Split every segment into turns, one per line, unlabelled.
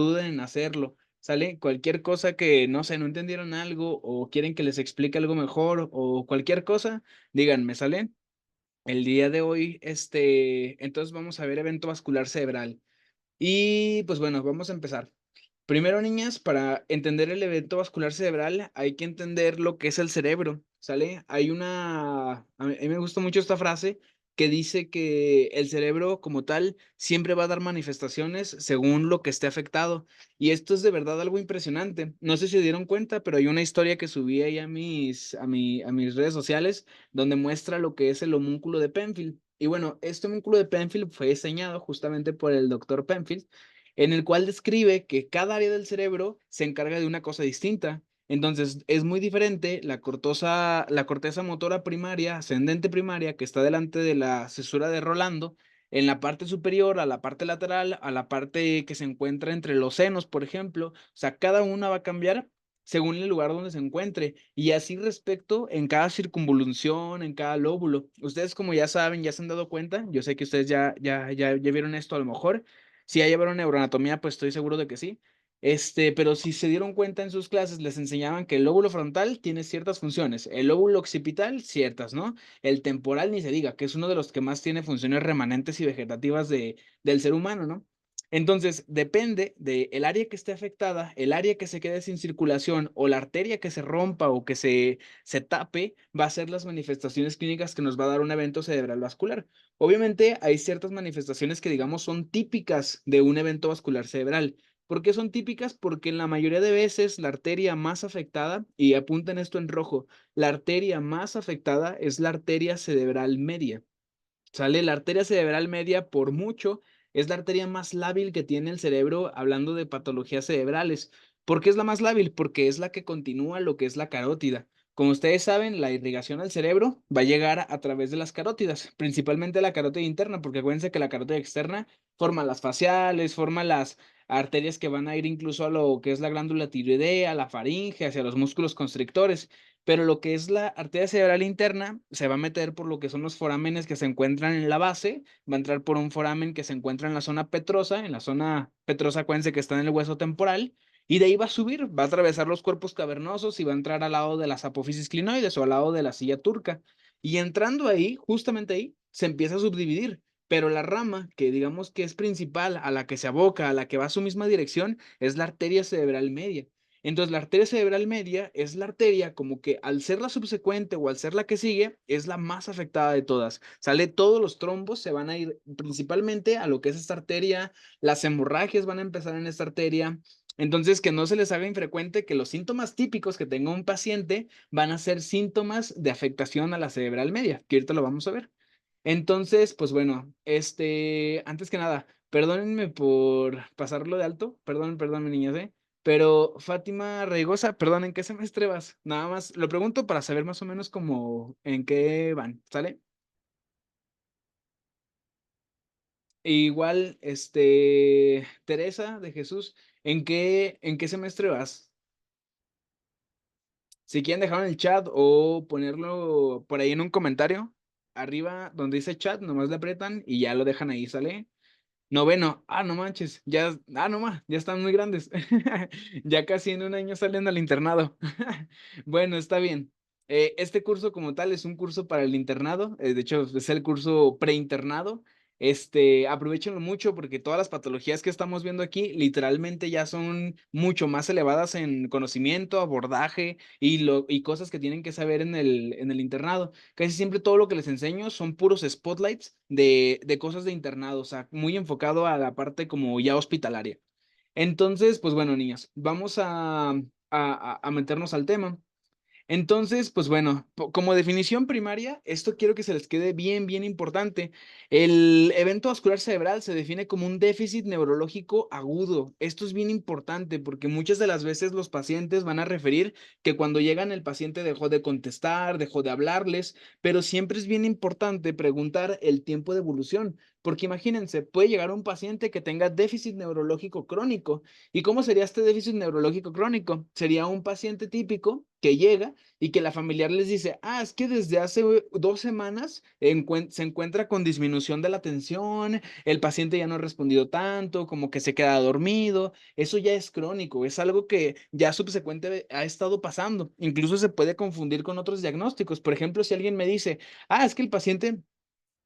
duden en hacerlo, ¿sale? Cualquier cosa que, no sé, no entendieron algo o quieren que les explique algo mejor o cualquier cosa, díganme, ¿sale? El día de hoy, entonces vamos a ver evento vascular cerebral. Y pues bueno, vamos a empezar. Primero, niñas, para entender el evento vascular cerebral hay que entender lo que es el cerebro, ¿sale? A mí me gusta mucho esta frase que dice que el cerebro como tal siempre va a dar manifestaciones según lo que esté afectado. Y esto es de verdad algo impresionante. No sé si se dieron cuenta, pero hay una historia que subí ahí a mis redes sociales donde muestra lo que es el homúnculo de Penfield. Y bueno, este homúnculo de Penfield fue diseñado justamente por el doctor Penfield, en el cual describe que cada área del cerebro se encarga de una cosa distinta. Entonces, es muy diferente la corteza motora primaria, ascendente primaria, que está delante de la cesura de Rolando, en la parte superior, a la parte lateral, a la parte que se encuentra entre los senos, por ejemplo. O sea, cada una va a cambiar según el lugar donde se encuentre. Y así respecto en cada circunvolución, en cada lóbulo. Ustedes, como ya saben, ya se han dado cuenta, yo sé que ustedes ya vieron esto a lo mejor. Si ya llevaron neuroanatomía, pues estoy seguro de que sí. Pero si se dieron cuenta en sus clases, les enseñaban que el lóbulo frontal tiene ciertas funciones, el lóbulo occipital ciertas, ¿no? El temporal ni se diga, que es uno de los que más tiene funciones remanentes y vegetativas del ser humano, ¿no? Entonces, depende del área que esté afectada, el área que se quede sin circulación o la arteria que se rompa o que se tape, va a ser las manifestaciones clínicas que nos va a dar un evento cerebral vascular. Obviamente hay ciertas manifestaciones que digamos son típicas de un evento vascular cerebral. ¿Por qué son típicas? Porque en la mayoría de veces la arteria más afectada, y apunten esto en rojo, la arteria más afectada es la arteria cerebral media. ¿Sale? La arteria cerebral media, por mucho, es la arteria más lábil que tiene el cerebro hablando de patologías cerebrales. ¿Por qué es la más lábil? Porque es la que continúa lo que es la carótida. Como ustedes saben, la irrigación al cerebro va a llegar a través de las carótidas, principalmente la carótida interna, porque acuérdense que la carótida externa forma las faciales, forma las arterias que van a ir incluso a lo que es la glándula tiroidea, la faringe, hacia los músculos constrictores. Pero lo que es la arteria cerebral interna se va a meter por lo que son los forámenes que se encuentran en la base, va a entrar por un foramen que se encuentra en la zona petrosa, acuérdense que está en el hueso temporal, y de ahí va a subir, va a atravesar los cuerpos cavernosos y va a entrar al lado de las apófisis clinoides o al lado de la silla turca. Y entrando ahí, justamente ahí, se empieza a subdividir. Pero la rama que digamos que es principal, a la que se aboca, a la que va a su misma dirección, es la arteria cerebral media. Entonces, la arteria cerebral media es la arteria como que al ser la subsecuente o al ser la que sigue, es la más afectada de todas. Sale todos los trombos, se van a ir principalmente a lo que es esta arteria, las hemorragias van a empezar en esta arteria. Entonces, que no se les haga infrecuente que los síntomas típicos que tenga un paciente van a ser síntomas de afectación a la cerebral media, que ahorita lo vamos a ver. Entonces, pues bueno, antes que nada, perdónenme por pasarlo de alto, perdón, mi niña, ¿eh? Pero Fátima Reigosa, perdón, ¿en qué semestre vas? Nada más, lo pregunto para saber más o menos como en qué van, ¿sale? E igual, Teresa de Jesús, ¿en qué semestre vas? Si quieren dejar en el chat o ponerlo por ahí en un comentario, arriba donde dice chat, nomás le aprietan y ya lo dejan ahí, ¿sale? Noveno, no manches, no más, ya están muy grandes. Ya casi en un año salen al internado. Bueno, está bien. Este curso como tal es un curso para el internado, de hecho es el curso preinternado. Aprovechenlo mucho porque todas las patologías que estamos viendo aquí literalmente ya son mucho más elevadas en conocimiento, abordaje y cosas que tienen que saber en el internado. Casi siempre todo lo que les enseño son puros spotlights de cosas de internado, o sea, muy enfocado a la parte como ya hospitalaria. Entonces, pues bueno, niñas, vamos a meternos al tema. Entonces, pues bueno, como definición primaria, esto quiero que se les quede bien, bien importante. El evento vascular cerebral se define como un déficit neurológico agudo. Esto es bien importante porque muchas de las veces los pacientes van a referir que cuando llegan el paciente dejó de contestar, dejó de hablarles, pero siempre es bien importante preguntar el tiempo de evolución. porque imagínense, puede llegar un paciente que tenga déficit neurológico crónico. ¿Y cómo sería este déficit neurológico crónico? Sería un paciente típico que llega y que la familiar les dice, ah, es que desde hace 2 semanas se encuentra con disminución de la atención, el paciente ya no ha respondido tanto, como que se queda dormido. Eso ya es crónico, es algo que ya subsecuente ha estado pasando. Incluso se puede confundir con otros diagnósticos. Por ejemplo, si alguien me dice, ah, es que el paciente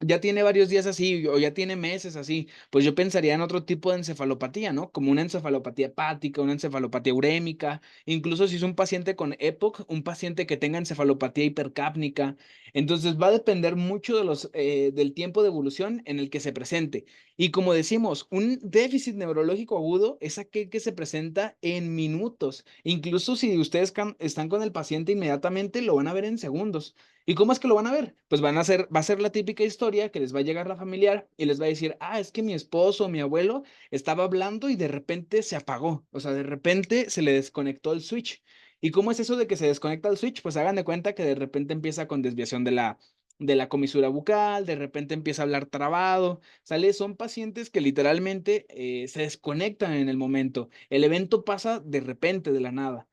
ya tiene varios días así o ya tiene meses así, pues yo pensaría en otro tipo de encefalopatía, ¿no? Como una encefalopatía hepática, una encefalopatía urémica, incluso si es un paciente con EPOC, un paciente que tenga encefalopatía hipercápnica. Entonces va a depender mucho del tiempo de evolución en el que se presente. Y como decimos, un déficit neurológico agudo es aquel que se presenta en minutos. Incluso si ustedes están con el paciente inmediatamente, lo van a ver en segundos. ¿Y cómo es que lo van a ver? Pues va a ser la típica historia que les va a llegar la familiar y les va a decir, ah, es que mi esposo o mi abuelo estaba hablando y de repente se apagó, o sea, de repente se le desconectó el switch. ¿Y cómo es eso de que se desconecta el switch? Pues hagan de cuenta que de repente empieza con desviación de la comisura bucal, de repente empieza a hablar trabado, ¿sale? Son pacientes que literalmente se desconectan en el momento. El evento pasa de repente, de la nada.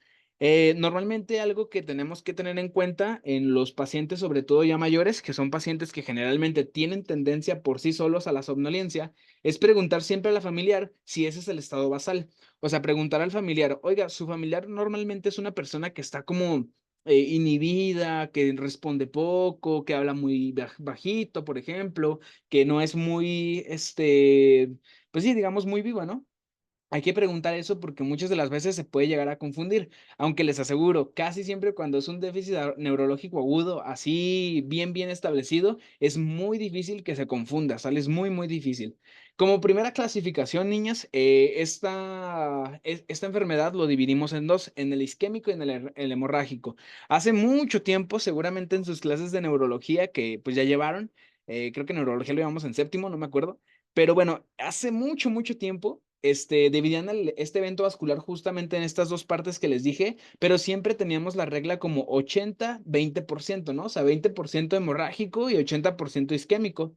Normalmente algo que tenemos que tener en cuenta en los pacientes, sobre todo ya mayores, que son pacientes que generalmente tienen tendencia por sí solos a la somnolencia, es preguntar siempre a la familiar si ese es el estado basal. O sea, preguntar al familiar, oiga, su familiar normalmente es una persona que está como inhibida, que responde poco, que habla muy bajito, por ejemplo, que no es muy, pues sí, digamos, muy viva, ¿no? Hay que preguntar eso porque muchas de las veces se puede llegar a confundir, aunque les aseguro, casi siempre cuando es un déficit neurológico agudo, así bien establecido, es muy difícil que se confunda, ¿sale? Es muy difícil. Como primera clasificación, niñas, esta enfermedad lo dividimos en dos, en el isquémico y en el hemorrágico. Hace mucho tiempo, seguramente en sus clases de neurología que pues ya llevaron, creo que neurología lo llevamos en séptimo, no me acuerdo, pero bueno, hace mucho tiempo, dividían este evento vascular justamente en estas dos partes que les dije, pero siempre teníamos la regla como 80-20%, ¿no? O sea, 20% hemorrágico y 80% isquémico.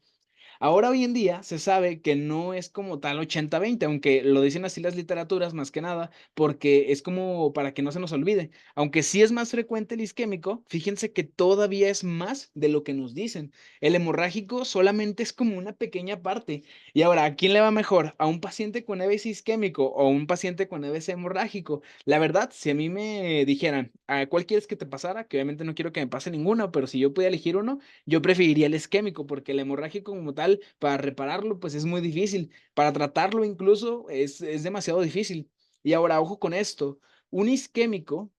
Ahora hoy en día se sabe que no es como tal 80-20, aunque lo dicen así las literaturas más que nada, porque es como para que no se nos olvide. Aunque sí es más frecuente el isquémico, fíjense que todavía es más de lo que nos dicen. El hemorrágico solamente es como una pequeña parte. Y ahora, ¿a quién le va mejor? ¿A un paciente con EBC isquémico o a un paciente con EBC hemorrágico? La verdad, si a mí me dijeran, ¿a cuál quieres que te pasara? Que obviamente no quiero que me pase ninguno, pero si yo pudiera elegir uno, yo preferiría el isquémico porque el hemorrágico como tal, para repararlo, pues es muy difícil. Para tratarlo incluso es demasiado difícil. Y ahora, ojo con esto, un isquémico,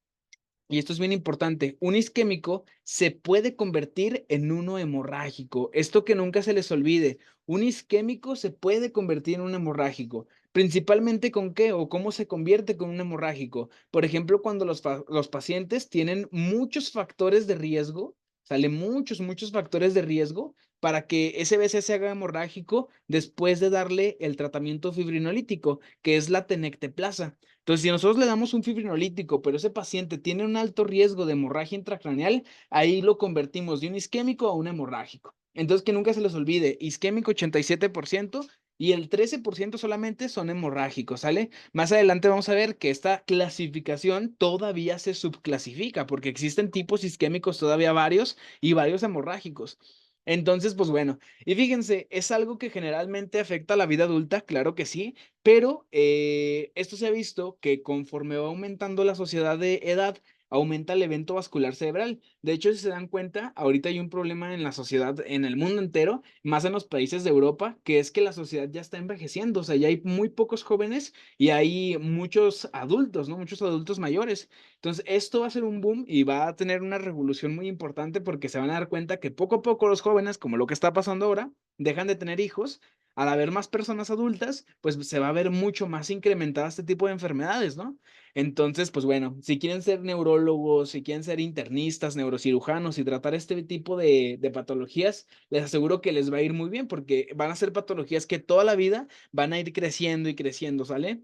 y esto es bien importante, un isquémico se puede convertir en uno hemorrágico. Esto que nunca se les olvide, un isquémico se puede convertir en un hemorrágico. Principalmente con qué o cómo se convierte con un hemorrágico. Por ejemplo, cuando los pacientes tienen muchos factores de riesgo, salen muchos factores de riesgo para que ese BC se haga hemorrágico después de darle el tratamiento fibrinolítico, que es la tenecteplasa. Entonces, si nosotros le damos un fibrinolítico, pero ese paciente tiene un alto riesgo de hemorragia intracraneal, ahí lo convertimos de un isquémico a un hemorrágico. Entonces, que nunca se les olvide, isquémico 87% y el 13% solamente son hemorrágicos, ¿sale? Más adelante vamos a ver que esta clasificación todavía se subclasifica porque existen tipos isquémicos todavía varios y varios hemorrágicos. Entonces, pues bueno, y fíjense, es algo que generalmente afecta a la vida adulta, claro que sí, pero esto se ha visto que conforme va aumentando la sociedad de edad, aumenta el evento vascular cerebral. De hecho, si se dan cuenta, ahorita hay un problema en la sociedad, en el mundo entero, más en los países de Europa, que es que la sociedad ya está envejeciendo, o sea, ya hay muy pocos jóvenes y hay muchos adultos, ¿no? Muchos adultos mayores. Entonces, esto va a ser un boom y va a tener una revolución muy importante porque se van a dar cuenta que poco a poco los jóvenes, como lo que está pasando ahora, dejan de tener hijos. Al haber más personas adultas, pues se va a ver mucho más incrementada este tipo de enfermedades, ¿no? Entonces, pues bueno, si quieren ser neurólogos, si quieren ser internistas, neurocirujanos y tratar este tipo de patologías, les aseguro que les va a ir muy bien porque van a ser patologías que toda la vida van a ir creciendo y creciendo, ¿sale?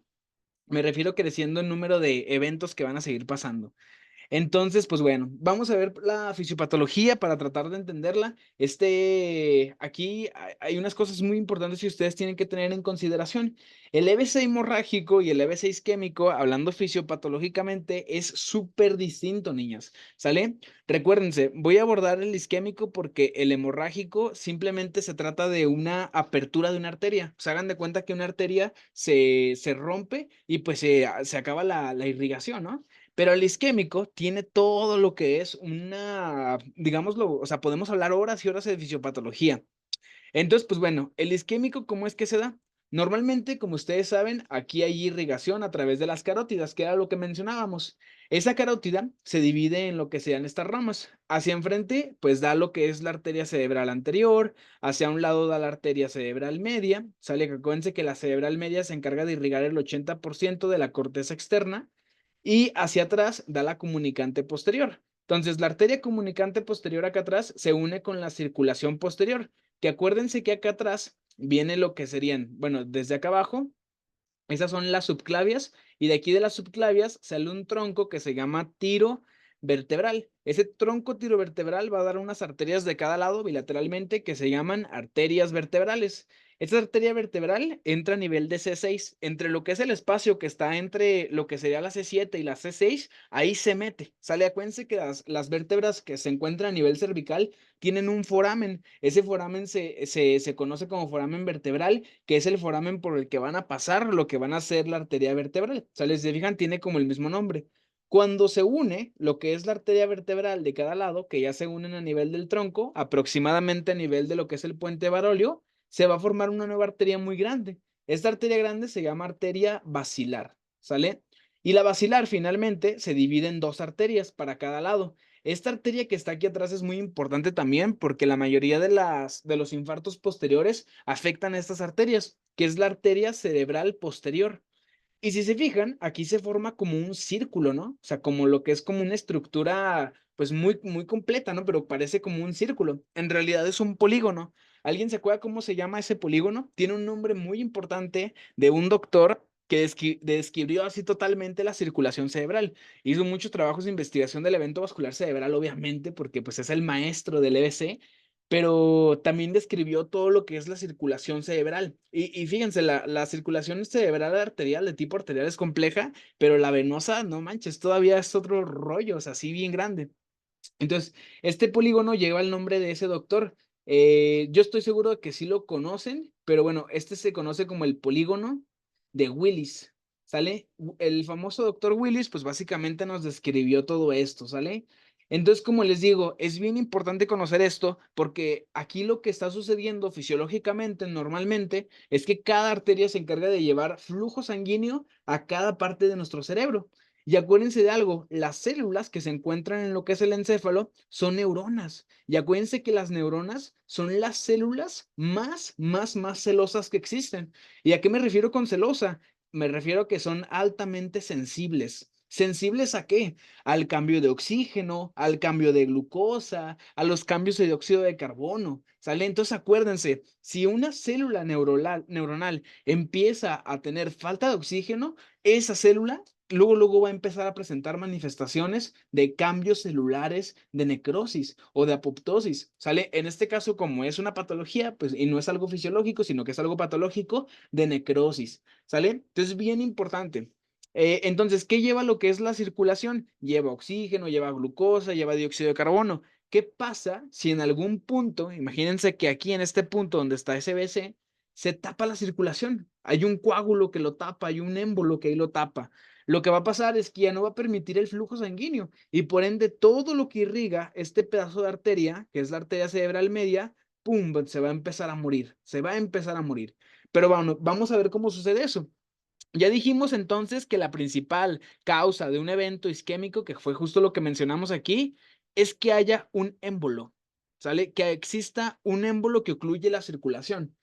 Me refiero creciendo en número de eventos que van a seguir pasando. Entonces, pues bueno, vamos a ver la fisiopatología para tratar de entenderla. Aquí hay unas cosas muy importantes que ustedes tienen que tener en consideración. El EBC hemorrágico y el EBC isquémico, hablando fisiopatológicamente, es súper distinto, niñas, ¿sale? Recuérdense, voy a abordar el isquémico porque el hemorrágico simplemente se trata de una apertura de una arteria. Se hagan de cuenta que una arteria se rompe y pues se acaba la irrigación, ¿no? Pero el isquémico tiene todo lo que es digámoslo, o sea, podemos hablar horas y horas de fisiopatología. Entonces, pues bueno, el isquémico, ¿cómo es que se da? Normalmente, como ustedes saben, aquí hay irrigación a través de las carótidas, que era lo que mencionábamos. Esa carótida se divide en lo que sean estas ramas. Hacia enfrente, pues da lo que es la arteria cerebral anterior, hacia un lado da la arteria cerebral media. Sale que acuérdense que la cerebral media se encarga de irrigar el 80% de la corteza externa y hacia atrás da la comunicante posterior. Entonces, la arteria comunicante posterior acá atrás se une con la circulación posterior, que acuérdense que acá atrás viene lo que serían, bueno, desde acá abajo, esas son las subclavias y de aquí de las subclavias sale un tronco que se llama tiro vertebral. Ese tronco tiro vertebral va a dar unas arterias de cada lado bilateralmente que se llaman arterias vertebrales. Esta arteria vertebral entra a nivel de C6, entre lo que es el espacio que está entre lo que sería la C7 y la C6, ahí se mete. Sale, acuérdense que las vértebras que se encuentran a nivel cervical tienen un foramen. Ese foramen se conoce como foramen vertebral, que es el foramen por el que van a pasar lo que van a hacer la arteria vertebral. O sea, les fijan, tiene como el mismo nombre. Cuando se une lo que es la arteria vertebral de cada lado, que ya se unen a nivel del tronco, aproximadamente a nivel de lo que es el puente varolio, se va a formar una nueva arteria muy grande. Esta arteria grande se llama arteria basilar, ¿sale? Y la basilar finalmente se divide en dos arterias para cada lado. Esta arteria que está aquí atrás es muy importante también porque la mayoría de los infartos posteriores afectan a estas arterias, que es la arteria cerebral posterior. Y si se fijan, aquí se forma como un círculo, ¿no? O sea, como lo que es como una estructura, pues muy, muy completa, ¿no? Pero parece como un círculo. En realidad es un polígono. ¿Alguien se acuerda cómo se llama ese polígono? Tiene un nombre muy importante de un doctor que describió así totalmente la circulación cerebral. Hizo muchos trabajos de investigación del evento vascular cerebral, obviamente, porque pues es el maestro del EBC, pero también describió todo lo que es la circulación cerebral. Y fíjense, la circulación cerebral arterial de tipo arterial es compleja, pero la venosa, no manches, todavía es otro rollo, o sea, así bien grande. Entonces, este polígono lleva el nombre de ese doctor. Yo estoy seguro de que sí lo conocen, pero bueno, este se conoce como el polígono de Willis, ¿sale? El famoso doctor Willis, pues básicamente nos describió todo esto, ¿sale? Entonces, como les digo, es bien importante conocer esto porque aquí lo que está sucediendo fisiológicamente, normalmente, es que cada arteria se encarga de llevar flujo sanguíneo a cada parte de nuestro cerebro. Y acuérdense de algo, las células que se encuentran en lo que es el encéfalo son neuronas. Y acuérdense que las neuronas son las células más celosas que existen. ¿Y a qué me refiero con celosa? Me refiero a que son altamente sensibles. ¿Sensibles a qué? Al cambio de oxígeno, al cambio de glucosa, a los cambios de dióxido de carbono. ¿Sale? Entonces acuérdense, si una célula neuronal empieza a tener falta de oxígeno, esa célula luego va a empezar a presentar manifestaciones de cambios celulares, de necrosis o de apoptosis, ¿sale? En este caso, como es una patología, pues, y no es algo fisiológico, sino que es algo patológico de necrosis, ¿sale? Entonces, bien importante. Entonces, ¿qué lleva lo que es la circulación? Lleva oxígeno, lleva glucosa, lleva dióxido de carbono. ¿Qué pasa si en algún punto, imagínense que aquí en este punto donde está SBC, se tapa la circulación? Hay un coágulo que lo tapa, hay un émbolo que ahí lo tapa. Lo que va a pasar es que ya no va a permitir el flujo sanguíneo y por ende todo lo que irriga este pedazo de arteria, que es la arteria cerebral media, pum, se va a empezar a morir, se va a empezar a morir. Pero bueno, vamos a ver cómo sucede eso. Ya dijimos entonces que la principal causa de un evento isquémico, que fue justo lo que mencionamos aquí, es que haya un émbolo, ¿sale? Que exista un émbolo que ocluye la circulación.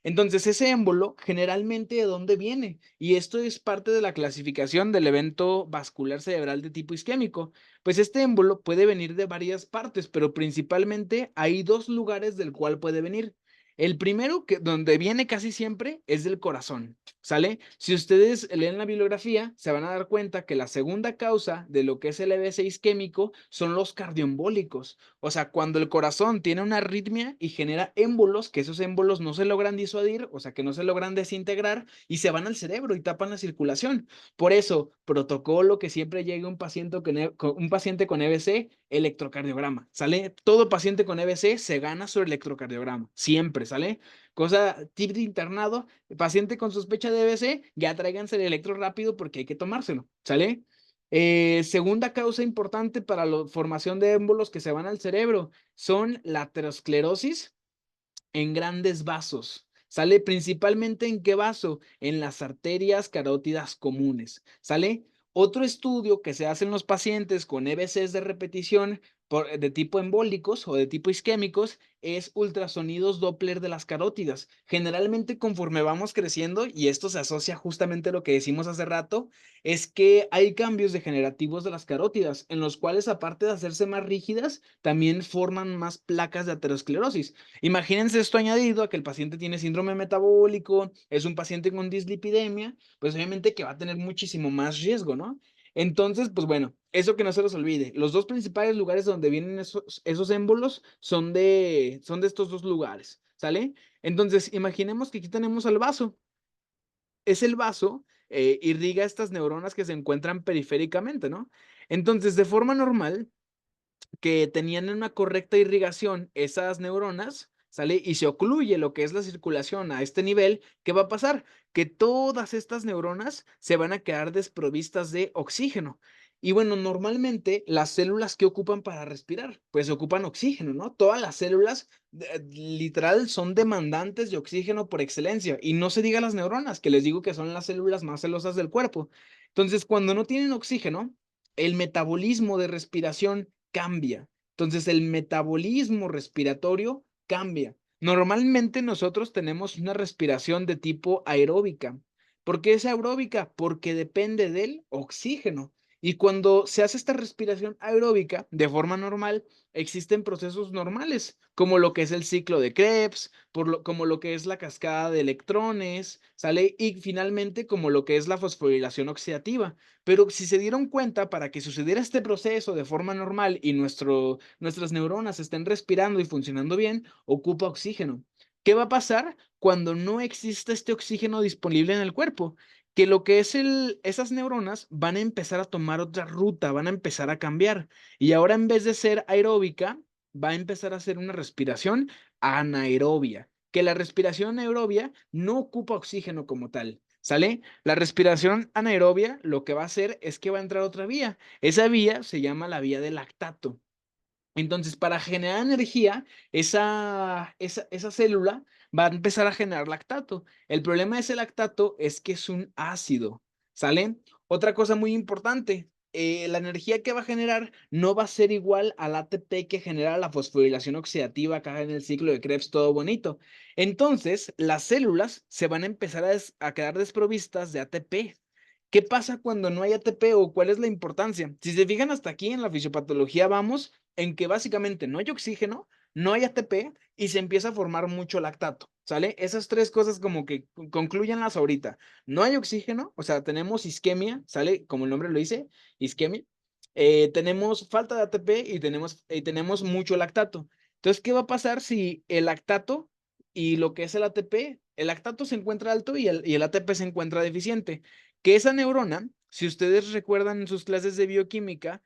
Entonces, ese émbolo generalmente ¿de dónde viene? Y esto es parte de la clasificación del evento vascular cerebral de tipo isquémico. Pues este émbolo puede venir de varias partes, pero principalmente hay dos lugares del cual puede venir. El primero, que donde viene casi siempre, es del corazón, ¿sale? Si ustedes leen la bibliografía, se van a dar cuenta que la segunda causa de lo que es el EBC isquémico son los cardioembólicos. O sea, cuando el corazón tiene una arritmia y genera émbolos, que esos émbolos no se logran disuadir, o sea, que no se logran desintegrar y se van al cerebro y tapan la circulación. Por eso, protocolo que siempre llegue un paciente con EBC, electrocardiograma, ¿sale? Todo paciente con EBC se gana su electrocardiograma, siempre, ¿sale? Cosa, tip de internado, paciente con sospecha de EBC, ya tráiganse el electro rápido porque hay que tomárselo, ¿sale? Segunda causa importante para la formación de émbolos que se van al cerebro son la aterosclerosis en grandes vasos. ¿Sale? Principalmente en qué vaso? En las arterias carótidas comunes. ¿Sale? Otro estudio que se hace en los pacientes con EBCs de repetición de tipo embólicos o de tipo isquémicos es ultrasonidos Doppler de las carótidas. Generalmente conforme vamos creciendo, y esto se asocia justamente a lo que decimos hace rato, es que hay cambios degenerativos de las carótidas, en los cuales aparte de hacerse más rígidas, también forman más placas de aterosclerosis. Imagínense esto añadido a que el paciente tiene síndrome metabólico, es un paciente con dislipidemia, pues obviamente que va a tener muchísimo más riesgo, ¿no? Entonces, pues bueno, eso que no se los olvide. Los dos principales lugares donde vienen esos émbolos son de estos dos lugares, ¿sale? Entonces, imaginemos que aquí tenemos al vaso. Es el vaso, irriga estas neuronas que se encuentran periféricamente, ¿no? Entonces, de forma normal, que tenían una correcta irrigación esas neuronas, ¿sale? Y se ocluye lo que es la circulación a este nivel, ¿qué va a pasar? Que todas estas neuronas se van a quedar desprovistas de oxígeno. Y bueno, normalmente las células que ocupan para respirar, pues ocupan oxígeno, ¿no? Todas las células literal son demandantes de oxígeno por excelencia. Y no se diga las neuronas, que les digo que son las células más celosas del cuerpo. Entonces, cuando no tienen oxígeno, el metabolismo de respiración cambia. Entonces, el metabolismo respiratorio cambia. Normalmente nosotros tenemos una respiración de tipo aeróbica. ¿Por qué es aeróbica? Porque depende del oxígeno. Y cuando se hace esta respiración aeróbica de forma normal, existen procesos normales, como lo que es el ciclo de Krebs, como lo que es la cascada de electrones, ¿sale? Y finalmente como lo que es la fosforilación oxidativa. Pero si se dieron cuenta, para que sucediera este proceso de forma normal y nuestras neuronas estén respirando y funcionando bien, ocupa oxígeno. ¿Qué va a pasar cuando no existe este oxígeno disponible en el cuerpo? Que lo que es esas neuronas van a empezar a tomar otra ruta, van a empezar a cambiar. Y ahora en vez de ser aeróbica, va a empezar a hacer una respiración anaerobia. Que la respiración aerobia no ocupa oxígeno como tal. ¿Sale? La respiración anaerobia lo que va a hacer es que va a entrar otra vía. Esa vía se llama la vía del lactato. Entonces, para generar energía, esa célula va a empezar a generar lactato. El problema de ese lactato es que es un ácido, ¿sale? Otra cosa muy importante, la energía que va a generar no va a ser igual al ATP que genera la fosforilación oxidativa acá en el ciclo de Krebs, todo bonito. Entonces, las células se van a empezar a quedar desprovistas de ATP. ¿Qué pasa cuando no hay ATP o cuál es la importancia? Si se fijan hasta aquí en la fisiopatología, vamos en que básicamente no hay oxígeno, no hay ATP y se empieza a formar mucho lactato, ¿sale? Esas tres cosas como que concluyanlas ahorita. No hay oxígeno, o sea, tenemos isquemia, ¿sale? Como el nombre lo dice, isquemia. Tenemos falta de ATP y tenemos mucho lactato. Entonces, ¿qué va a pasar si el lactato y lo que es el ATP, el lactato se encuentra alto y el ATP se encuentra deficiente? Que esa neurona, si ustedes recuerdan en sus clases de bioquímica,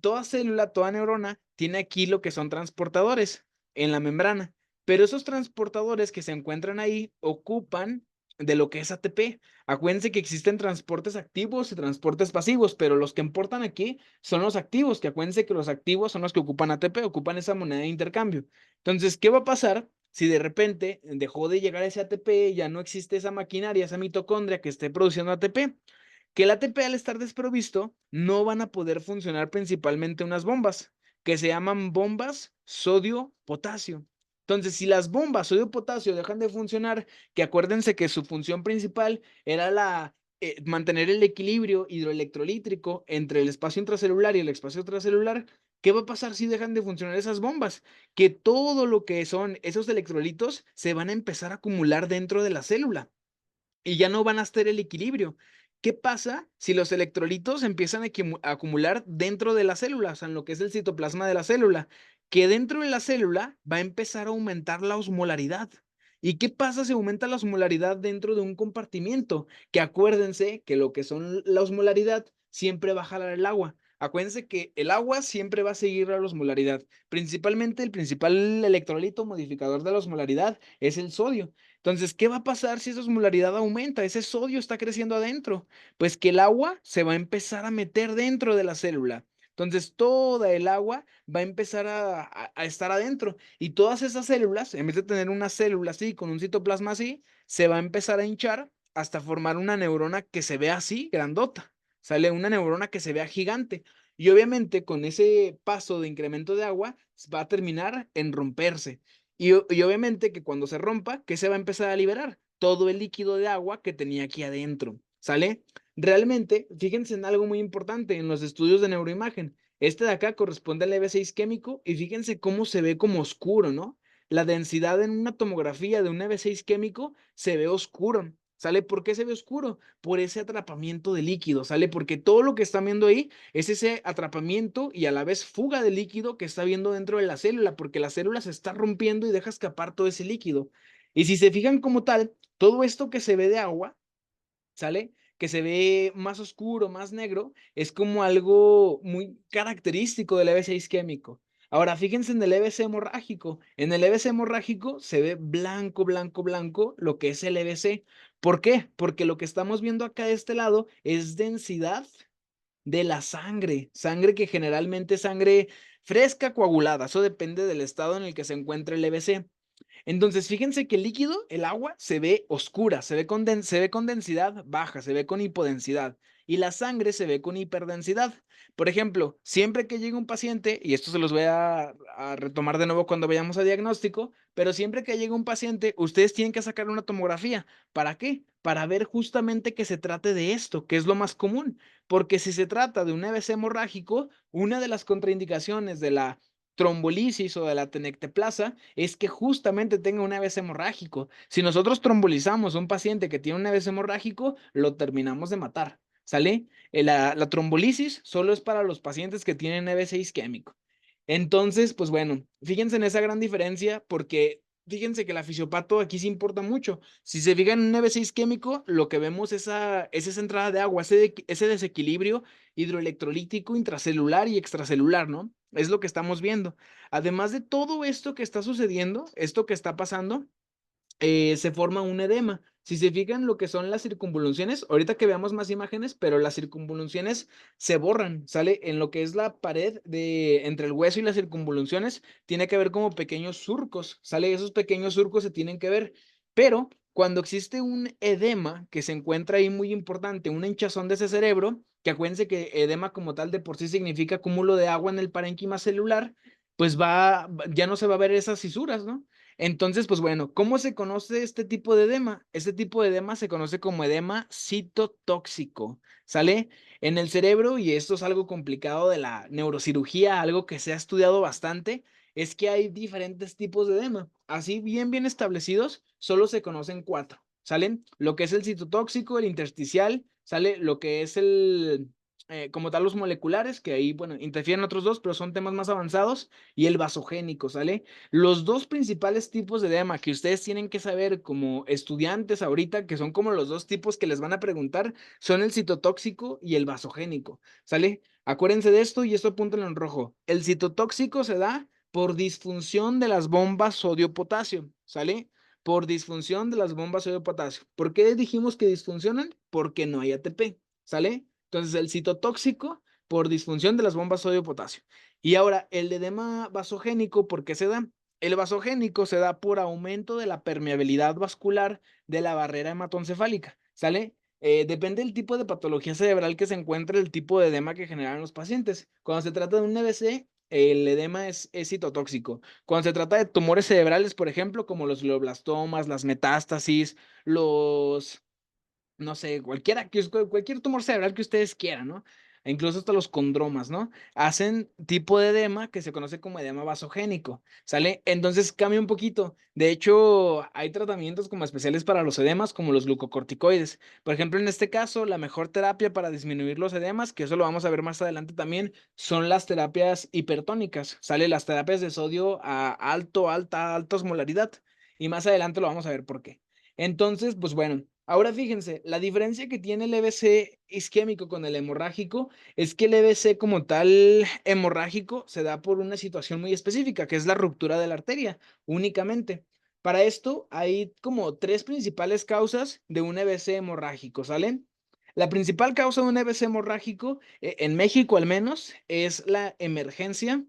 toda célula, toda neurona tiene aquí lo que son transportadores en la membrana, pero esos transportadores que se encuentran ahí ocupan de lo que es ATP. Acuérdense que existen transportes activos y transportes pasivos, pero los que importan aquí son los activos, que acuérdense que los activos son los que ocupan ATP, ocupan esa moneda de intercambio. Entonces, ¿qué va a pasar si de repente dejó de llegar ese ATP, ya no existe esa maquinaria, esa mitocondria que esté produciendo ATP? Que el ATP al estar desprovisto no van a poder funcionar principalmente unas bombas que se llaman bombas sodio-potasio. Entonces, si las bombas sodio-potasio dejan de funcionar, que acuérdense que su función principal era mantener el equilibrio hidroelectrolítrico entre el espacio intracelular y el espacio extracelular, ¿Qué va a pasar si dejan de funcionar esas bombas? Que todo lo que son esos electrolitos se van a empezar a acumular dentro de la célula y ya no van a estar el equilibrio. ¿Qué pasa si los electrolitos empiezan a acumular dentro de la célula, o sea, en lo que es el citoplasma de la célula? Que dentro de la célula va a empezar a aumentar la osmolaridad. ¿Y qué pasa si aumenta la osmolaridad dentro de un compartimiento? Que acuérdense que lo que son la osmolaridad siempre va a jalar el agua. Acuérdense que el agua siempre va a seguir la osmolaridad. Principalmente el principal electrolito modificador de la osmolaridad es el sodio. Entonces, ¿qué va a pasar si esa osmolaridad aumenta? Ese sodio está creciendo adentro. Pues que el agua se va a empezar a meter dentro de la célula. Entonces, toda el agua va a empezar a estar adentro. Y todas esas células, en vez de tener una célula así, con un citoplasma así, se va a empezar a hinchar hasta formar una neurona que se vea así, grandota. Sale una neurona que se vea gigante. Y obviamente con ese paso de incremento de agua va a terminar en romperse. Y obviamente que cuando se rompa, ¿qué se va a empezar a liberar? Todo el líquido de agua que tenía aquí adentro, ¿sale? Realmente, fíjense en algo muy importante en los estudios de neuroimagen. Este de acá corresponde al EV6 químico y fíjense cómo se ve como oscuro, ¿no? La densidad en una tomografía de un EV6 químico se ve oscuro. ¿Sale? ¿Por qué se ve oscuro? Por ese atrapamiento de líquido, ¿sale? Porque todo lo que están viendo ahí es ese atrapamiento y a la vez fuga de líquido que está viendo dentro de la célula, porque la célula se está rompiendo y deja escapar todo ese líquido. Y si se fijan como tal, todo esto que se ve de agua, ¿sale? Que se ve más oscuro, más negro, es como algo muy característico del EV6 químico. Ahora, fíjense en el EVC hemorrágico. En el EVC hemorrágico se ve blanco, blanco, blanco lo que es el EVC. ¿Por qué? Porque lo que estamos viendo acá de este lado es densidad de la sangre, sangre que generalmente es sangre fresca, coagulada. Eso depende del estado en el que se encuentra el EBC. Entonces, fíjense que el líquido, el agua, se ve oscura, se ve con densidad baja, se ve con hipodensidad. Y la sangre se ve con hiperdensidad. Por ejemplo, siempre que llega un paciente, y esto se los voy a retomar de nuevo cuando vayamos a diagnóstico, pero siempre que llega un paciente, ustedes tienen que sacar una tomografía. ¿Para qué? Para ver justamente que se trate de esto, que es lo más común. Porque si se trata de un EBC hemorrágico, una de las contraindicaciones de la trombolisis o de la tenecteplasa es que justamente tenga un AVC hemorrágico. Si nosotros trombolizamos a un paciente que tiene un AVC hemorrágico, lo terminamos de matar, ¿sale? La trombolisis solo es para los pacientes que tienen AVC isquémico. Entonces, pues bueno, fíjense en esa gran diferencia porque fíjense que la fisiopato aquí sí importa mucho. Si se fijan en un EV6 isquémico, lo que vemos es esa entrada de agua, ese desequilibrio hidroelectrolítico intracelular y extracelular, ¿no? Es lo que estamos viendo. Además de todo esto que está sucediendo, esto que está pasando, se forma un edema. Si se fijan lo que son las circunvoluciones, ahorita que veamos más imágenes, pero las circunvoluciones se borran, ¿sale? En lo que es la pared entre el hueso y las circunvoluciones, tiene que haber como pequeños surcos, ¿sale? Esos pequeños surcos se tienen que ver, pero cuando existe un edema que se encuentra ahí muy importante, una hinchazón de ese cerebro, que acuérdense que edema como tal de por sí significa cúmulo de agua en el parénquima celular, pues ya no se va a ver esas fisuras, ¿no? Entonces, pues bueno, ¿cómo se conoce este tipo de edema? Este tipo de edema se conoce como edema citotóxico, ¿sale? En el cerebro, y esto es algo complicado de la neurocirugía, algo que se ha estudiado bastante, es que hay diferentes tipos de edema. Así bien establecidos, solo se conocen cuatro, ¿salen? Lo que es el citotóxico, el intersticial, ¿sale? Lo que es como tal, los moleculares, que ahí, bueno, interfieren otros dos, pero son temas más avanzados, y el vasogénico, ¿sale? Los dos principales tipos de edema que ustedes tienen que saber como estudiantes ahorita, que son como los dos tipos que les van a preguntar, son el citotóxico y el vasogénico, ¿sale? Acuérdense de esto y esto apúntenlo en rojo. El citotóxico se da por disfunción de las bombas sodio-potasio, ¿sale? Por disfunción de las bombas sodio-potasio. ¿Por qué dijimos que disfuncionan? Porque no hay ATP, ¿sale? Entonces el citotóxico por disfunción de las bombas sodio-potasio. Y ahora, el edema vasogénico, ¿por qué se da? El vasogénico se da por aumento de la permeabilidad vascular de la barrera hematoencefálica, ¿sale? Depende del tipo de patología cerebral que se encuentre, el tipo de edema que generan los pacientes. Cuando se trata de un EBC, el edema es citotóxico. Cuando se trata de tumores cerebrales, por ejemplo, como los glioblastomas, las metástasis, no sé, cualquier tumor cerebral que ustedes quieran, ¿no? e incluso hasta los condromas, ¿no? Hacen tipo de edema que se conoce como edema vasogénico, ¿sale? Entonces cambia un poquito. De hecho, hay tratamientos como especiales para los edemas, como los glucocorticoides. Por ejemplo, en este caso, la mejor terapia para disminuir los edemas, que eso lo vamos a ver más adelante también, son las terapias hipertónicas, ¿sale? Las terapias de sodio a alta osmolaridad. Y más adelante lo vamos a ver por qué. Entonces, pues bueno, ahora fíjense, la diferencia que tiene el EBC isquémico con el hemorrágico es que el EBC como tal hemorrágico se da por una situación muy específica, que es la ruptura de la arteria únicamente. Para esto hay como tres principales causas de un EBC hemorrágico, ¿salen? La principal causa de un EBC hemorrágico, en México al menos, es la emergencia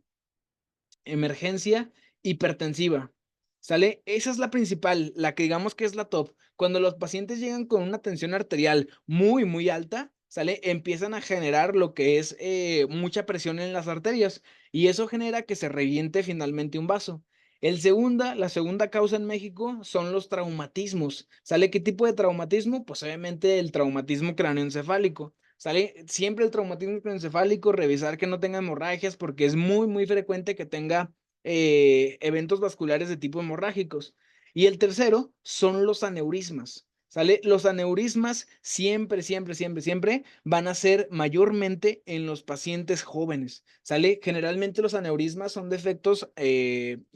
hipertensiva, ¿sale? Esa es la principal, la que digamos que es la top. Cuando los pacientes llegan con una tensión arterial muy, muy alta, ¿sale? Empiezan a generar lo que es mucha presión en las arterias y eso genera que se reviente finalmente un vaso. La segunda causa en México son los traumatismos. ¿Sale? ¿Qué tipo de traumatismo? Pues obviamente el traumatismo cráneoencefálico. ¿Sale? Siempre el traumatismo craneoencefálico, revisar que no tenga hemorragias, porque es muy, muy frecuente que tenga eventos vasculares de tipo hemorrágicos. Y el tercero son los aneurismas. ¿Sale? Los aneurismas siempre, siempre, siempre, siempre van a ser mayormente en los pacientes jóvenes. ¿Sale? Generalmente los aneurismas son defectos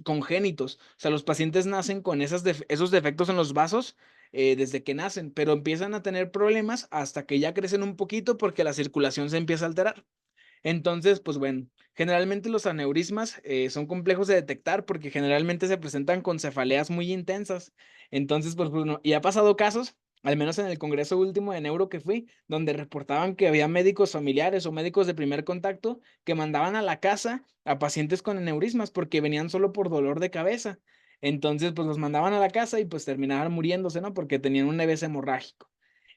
congénitos. O sea, los pacientes nacen con esos defectos en los vasos desde que nacen, pero empiezan a tener problemas hasta que ya crecen un poquito porque la circulación se empieza a alterar. Entonces, pues bueno, generalmente los aneurismas son complejos de detectar porque generalmente se presentan con cefaleas muy intensas. Entonces, pues bueno, y ha pasado casos, al menos en el congreso último de neuro que fui, donde reportaban que había médicos familiares o médicos de primer contacto que mandaban a la casa a pacientes con aneurismas porque venían solo por dolor de cabeza. Entonces, pues los mandaban a la casa y pues terminaban muriéndose, ¿no? Porque tenían un EBC hemorrágico.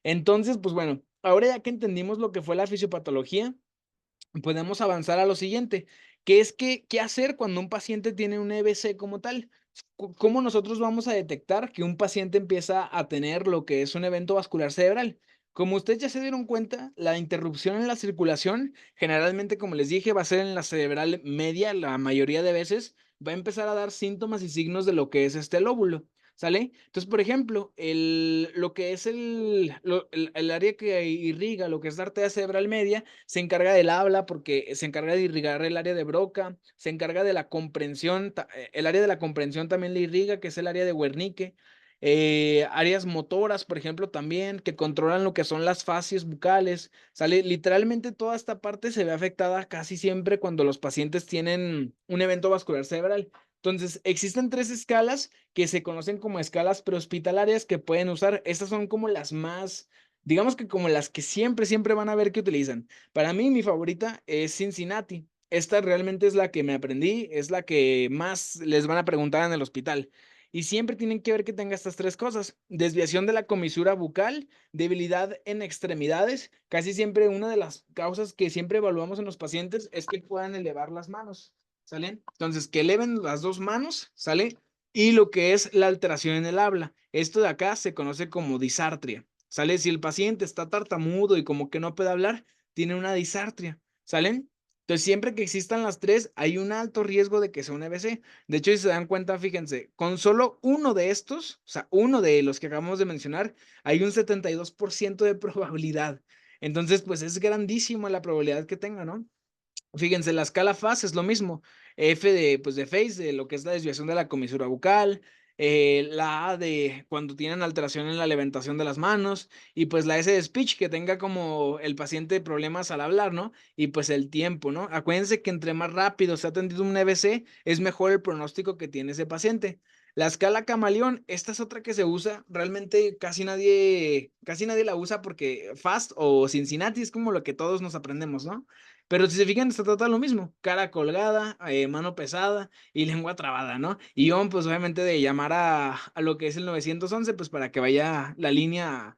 Entonces, pues bueno, ahora ya que entendimos lo que fue la fisiopatología, podemos avanzar a lo siguiente, que es que, ¿qué hacer cuando un paciente tiene un EBC como tal? ¿Cómo nosotros vamos a detectar que un paciente empieza a tener lo que es un evento vascular cerebral? Como ustedes ya se dieron cuenta, la interrupción en la circulación, generalmente, como les dije, va a ser en la cerebral media, la mayoría de veces, va a empezar a dar síntomas y signos de lo que es este lóbulo. ¿Sale? Entonces, por ejemplo, lo que es el área que irriga, lo que es la arteria cerebral media, se encarga del habla porque se encarga de irrigar el área de Broca, se encarga de la comprensión, el área de la comprensión también le irriga, que es el área de Wernicke. Áreas motoras, por ejemplo, también, que controlan lo que son las fascias bucales. ¿Sale? Literalmente toda esta parte se ve afectada casi siempre cuando los pacientes tienen un evento vascular cerebral. Entonces, existen tres escalas que se conocen como escalas prehospitalarias que pueden usar. Estas son como las más, digamos que como las que siempre, siempre van a ver que utilizan. Para mí, mi favorita es Cincinnati. Esta realmente es la que me aprendí, es la que más les van a preguntar en el hospital. Y siempre tienen que ver que tenga estas tres cosas: desviación de la comisura bucal, debilidad en extremidades. Casi siempre una de las causas que siempre evaluamos en los pacientes es que puedan elevar las manos. ¿Sale? Entonces, que eleven las dos manos, ¿sale? Y lo que es la alteración en el habla. Esto de acá se conoce como disartria, ¿sale? Si el paciente está tartamudo y como que no puede hablar, tiene una disartria, ¿salen? Entonces, siempre que existan las tres, hay un alto riesgo de que sea un EBC. De hecho, si se dan cuenta, fíjense, con solo uno de estos, o sea, uno de los que acabamos de mencionar, hay un 72% de probabilidad. Entonces, pues es grandísima la probabilidad que tenga, ¿no? Fíjense, la escala FAS es lo mismo. F de, pues de face, de lo que es la desviación de la comisura bucal. La A de cuando tienen alteración en la levantación de las manos. Y pues la S de speech, que tenga como el paciente problemas al hablar, ¿no? Y pues el tiempo, ¿no? Acuérdense que entre más rápido se ha atendido un EBC, es mejor el pronóstico que tiene ese paciente. La escala camaleón, esta es otra que se usa, realmente casi nadie la usa porque FAST o Cincinnati es como lo que todos nos aprendemos, ¿no? Pero si se fijan, se trata de lo mismo: cara colgada, mano pesada y lengua trabada, ¿no? Y yo, pues obviamente de llamar a lo que es el 911, pues para que vaya la línea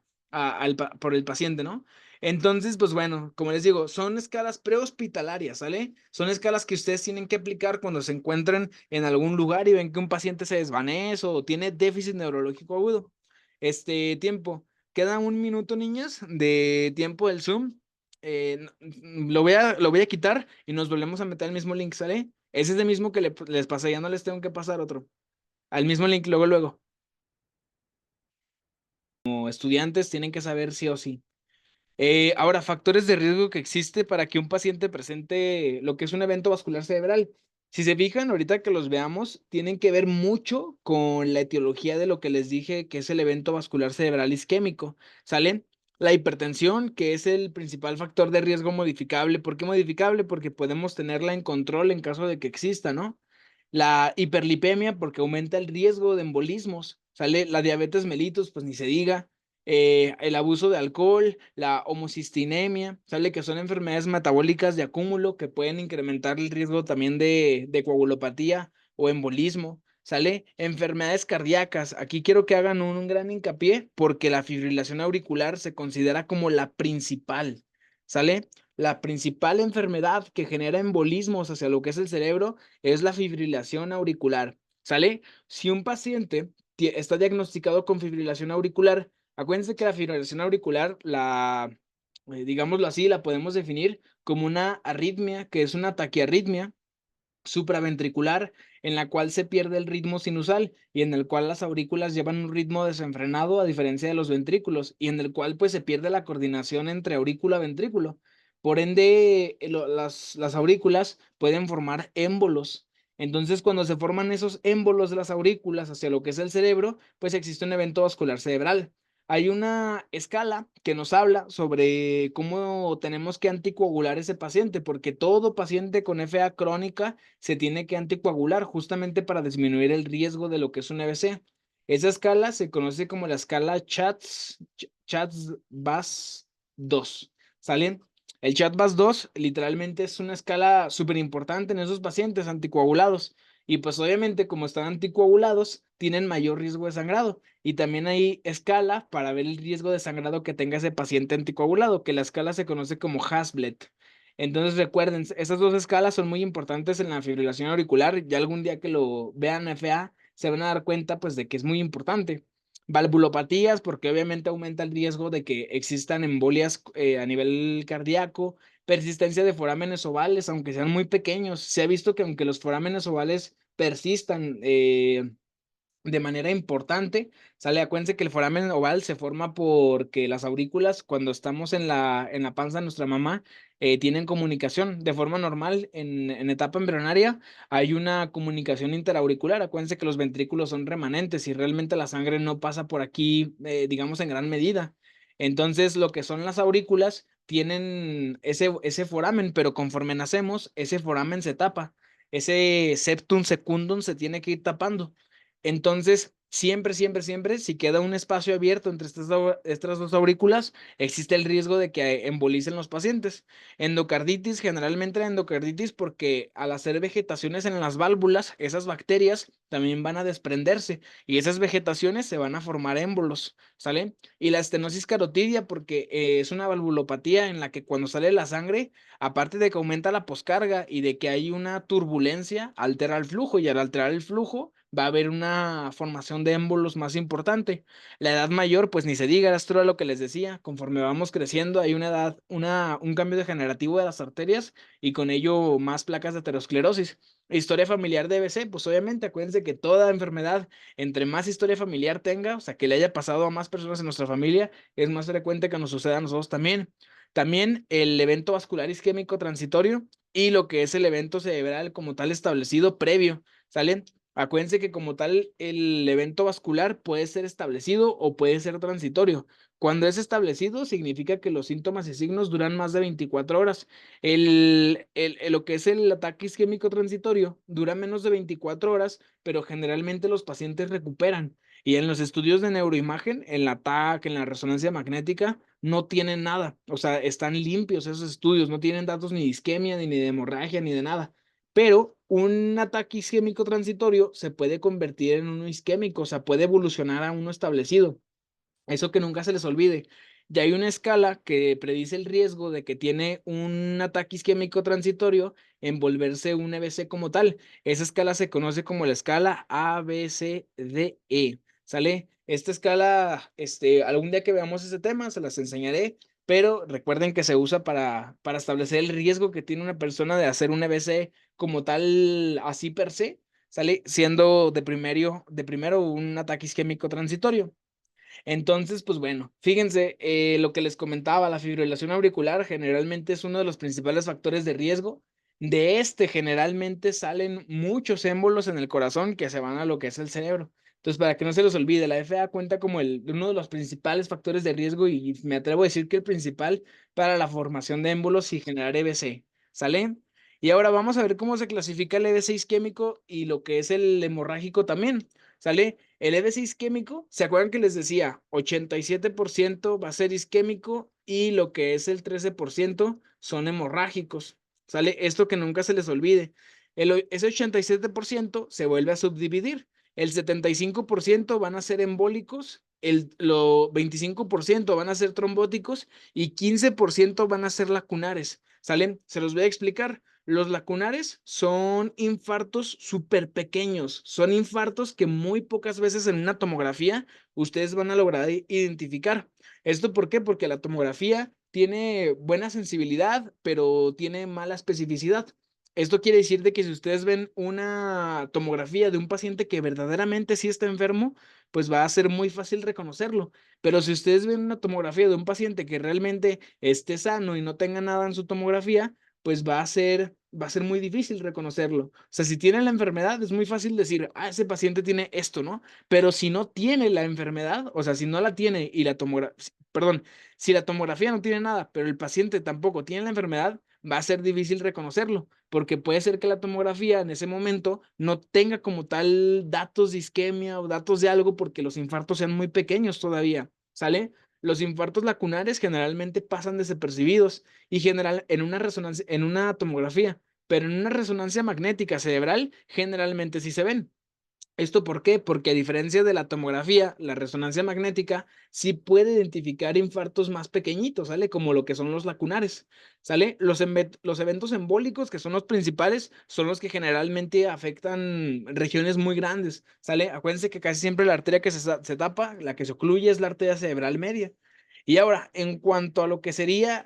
por el paciente, ¿no? Entonces, pues bueno, como les digo, son escalas prehospitalarias, ¿sale? Son escalas que ustedes tienen que aplicar cuando se encuentren en algún lugar y ven que un paciente se desvanece o tiene déficit neurológico agudo. Tiempo. Queda un minuto, niñas, de tiempo del Zoom. lo voy a quitar y nos volvemos a meter al mismo link, ¿sale? Ese es el mismo que les pasé, ya no les tengo que pasar otro. Al mismo link, luego, luego. Como estudiantes tienen que saber sí o sí. Ahora, factores de riesgo que existe para que un paciente presente lo que es un evento vascular cerebral. Si se fijan, ahorita que los veamos, tienen que ver mucho con la etiología de lo que les dije que es el evento vascular cerebral isquémico. ¿Sale? La hipertensión, que es el principal factor de riesgo modificable. ¿Por qué modificable? Porque podemos tenerla en control en caso de que exista, ¿no? La hiperlipemia, porque aumenta el riesgo de embolismos. ¿Sale? La diabetes mellitus, pues ni se diga. El abuso de alcohol, la homocistinemia, sale que son enfermedades metabólicas de acúmulo que pueden incrementar el riesgo también de coagulopatía o embolismo, sale enfermedades cardíacas. Aquí quiero que hagan un gran hincapié porque la fibrilación auricular se considera como la principal, sale. La principal enfermedad que genera embolismos hacia lo que es el cerebro es la fibrilación auricular, ¿sale? Si un paciente está diagnosticado con fibrilación auricular, acuérdense que la fibrilación auricular, digámoslo así, la podemos definir como una arritmia, que es una taquiarritmia supraventricular en la cual se pierde el ritmo sinusal y en el cual las aurículas llevan un ritmo desenfrenado a diferencia de los ventrículos y en el cual pues se pierde la coordinación entre aurícula-ventrículo. Por ende, las aurículas pueden formar émbolos. Entonces, cuando se forman esos émbolos de las aurículas hacia lo que es el cerebro, pues existe un evento vascular cerebral. Hay una escala que nos habla sobre cómo tenemos que anticoagular ese paciente, porque todo paciente con FA crónica se tiene que anticoagular justamente para disminuir el riesgo de lo que es un EBC. Esa escala se conoce como la escala CHATS-VAS 2. ¿Salen? El CHATS-VAS 2 literalmente es una escala súper importante en esos pacientes anticoagulados. Y pues obviamente como están anticoagulados, tienen mayor riesgo de sangrado. Y también hay escala para ver el riesgo de sangrado que tenga ese paciente anticoagulado, que la escala se conoce como Hasblett. Entonces recuerden, esas dos escalas son muy importantes en la fibrilación auricular. Ya algún día que lo vean FA, se van a dar cuenta pues de que es muy importante. Valvulopatías, porque obviamente aumenta el riesgo de que existan embolias a nivel cardíaco. Persistencia de forámenes ovales, aunque sean muy pequeños. Se ha visto que aunque los forámenes ovales persistan, de manera importante, sale, acuérdense que el foramen oval se forma porque las aurículas, cuando estamos en la panza de nuestra mamá, tienen comunicación de forma normal en etapa embrionaria. Hay una comunicación interauricular. Acuérdense que los ventrículos son remanentes y realmente la sangre no pasa por aquí, digamos, en gran medida. Entonces, lo que son las aurículas tienen ese foramen, pero conforme nacemos, ese foramen se tapa. Ese septum secundum se tiene que ir tapando. Entonces, siempre, siempre, siempre, si queda un espacio abierto entre estas dos aurículas, existe el riesgo de que embolicen los pacientes. Endocarditis, generalmente la endocarditis, porque al hacer vegetaciones en las válvulas, esas bacterias también van a desprenderse y esas vegetaciones se van a formar émbolos, ¿sale? Y la estenosis carotidia, porque es una valvulopatía en la que cuando sale la sangre, aparte de que aumenta la poscarga y de que hay una turbulencia, altera el flujo y al alterar el flujo, va a haber una formación de émbolos más importante. La edad mayor, pues ni se diga, esto era lo que les decía, conforme vamos creciendo hay una edad, un cambio degenerativo de las arterias y con ello más placas de aterosclerosis. Historia familiar de EBC, pues obviamente acuérdense que toda enfermedad, entre más historia familiar tenga, o sea, que le haya pasado a más personas en nuestra familia, es más frecuente que nos suceda a nosotros también. También el evento vascular isquémico transitorio y lo que es el evento cerebral como tal establecido previo, ¿sale? Acuérdense que como tal el evento vascular puede ser establecido o puede ser transitorio. Cuando es establecido significa que los síntomas y signos duran más de 24 horas. Lo que es el ataque isquémico transitorio dura menos de 24 horas, pero generalmente los pacientes recuperan. Y en los estudios de neuroimagen, en la TAC, en la resonancia magnética, no tienen nada. O sea, están limpios esos estudios, no tienen datos ni de isquemia, ni de hemorragia, ni de nada. Pero un ataque isquémico transitorio se puede convertir en uno isquémico, o sea, puede evolucionar a uno establecido. Eso que nunca se les olvide. Ya hay una escala que predice el riesgo de que tiene un ataque isquémico transitorio en volverse un EBC como tal. Esa escala se conoce como la escala ABCDE. ¿Sale? Esta escala, algún día que veamos ese tema, se las enseñaré, pero recuerden que se usa para establecer el riesgo que tiene una persona de hacer un EBC como tal, así per se, ¿sale? Siendo de primero un ataque isquémico transitorio. Entonces, pues bueno, fíjense, lo que les comentaba, la fibrilación auricular generalmente es uno de los principales factores de riesgo. De este generalmente salen muchos émbolos en el corazón que se van a lo que es el cerebro. Entonces, para que no se los olvide, la FA cuenta como uno de los principales factores de riesgo y me atrevo a decir que el principal para la formación de émbolos y generar EBC. ¿Sale? Y ahora vamos a ver cómo se clasifica el EBC isquémico y lo que es el hemorrágico también. ¿Sale? El EBC isquémico, ¿se acuerdan que les decía? 87% va a ser isquémico y lo que es el 13% son hemorrágicos. ¿Sale? Esto que nunca se les olvide. Ese 87% se vuelve a subdividir. El 75% van a ser embólicos, lo 25% van a ser trombóticos y 15% van a ser lacunares. ¿Sale? Se los voy a explicar. Los lacunares son infartos súper pequeños, son infartos que muy pocas veces en una tomografía ustedes van a lograr identificar. ¿Esto por qué? Porque la tomografía tiene buena sensibilidad, pero tiene mala especificidad. Esto quiere decir de que si ustedes ven una tomografía de un paciente que verdaderamente sí está enfermo, pues va a ser muy fácil reconocerlo. Pero si ustedes ven una tomografía de un paciente que realmente esté sano y no tenga nada en su tomografía, pues va a ser muy difícil reconocerlo. O sea, si tiene la enfermedad, es muy fácil decir, ah, ese paciente tiene esto, ¿no? Pero si no tiene la enfermedad, o sea, si no la tiene y la tomografía, perdón, si la tomografía no tiene nada, pero el paciente tampoco tiene la enfermedad, va a ser difícil reconocerlo, porque puede ser que la tomografía en ese momento no tenga como tal datos de isquemia o datos de algo porque los infartos sean muy pequeños todavía, ¿sale? Los infartos lacunares generalmente pasan desapercibidos y general en una resonancia, en una tomografía, pero en una resonancia magnética cerebral generalmente sí se ven. ¿Esto por qué? Porque a diferencia de la tomografía, la resonancia magnética sí puede identificar infartos más pequeñitos, ¿sale? Como lo que son los lacunares, ¿sale? Los eventos embólicos, que son los principales, son los que generalmente afectan regiones muy grandes, ¿sale? Acuérdense que casi siempre la arteria que se tapa, la que se ocluye es la arteria cerebral media. Y ahora, en cuanto a lo que sería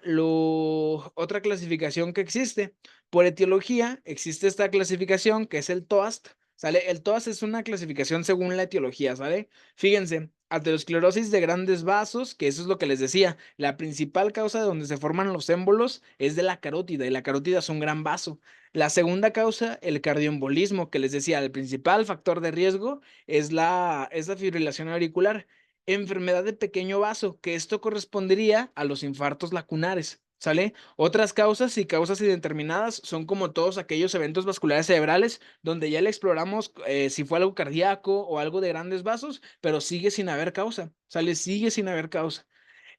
otra clasificación que existe, por etiología existe esta clasificación que es el TOAST, ¿sale? El TOAST es una clasificación según la etiología, ¿sale? Fíjense, aterosclerosis de grandes vasos, que eso es lo que les decía, la principal causa de donde se forman los émbolos es de la carótida, y la carótida es un gran vaso. La segunda causa, el cardioembolismo, que les decía, el principal factor de riesgo es la fibrilación auricular. Enfermedad de pequeño vaso, que esto correspondería a los infartos lacunares, ¿sale? Otras causas y causas indeterminadas son como todos aquellos eventos vasculares cerebrales donde ya le exploramos si fue algo cardíaco o algo de grandes vasos, pero sigue sin haber causa, ¿sale? Sigue sin haber causa.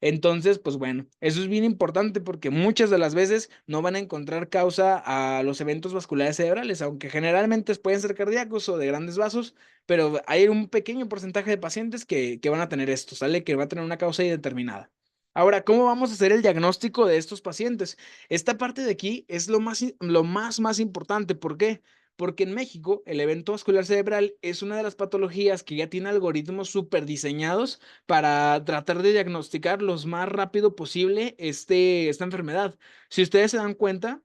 Entonces, pues bueno, eso es bien importante porque muchas de las veces no van a encontrar causa a los eventos vasculares cerebrales, aunque generalmente pueden ser cardíacos o de grandes vasos, pero hay un pequeño porcentaje de pacientes que van a tener esto, ¿sale? Que va a tener una causa indeterminada. Ahora, ¿cómo vamos a hacer el diagnóstico de estos pacientes? Esta parte de aquí es lo más importante. ¿Por qué? Porque en México el evento vascular cerebral es una de las patologías que ya tiene algoritmos súper diseñados para tratar de diagnosticar lo más rápido posible esta enfermedad. Si ustedes se dan cuenta,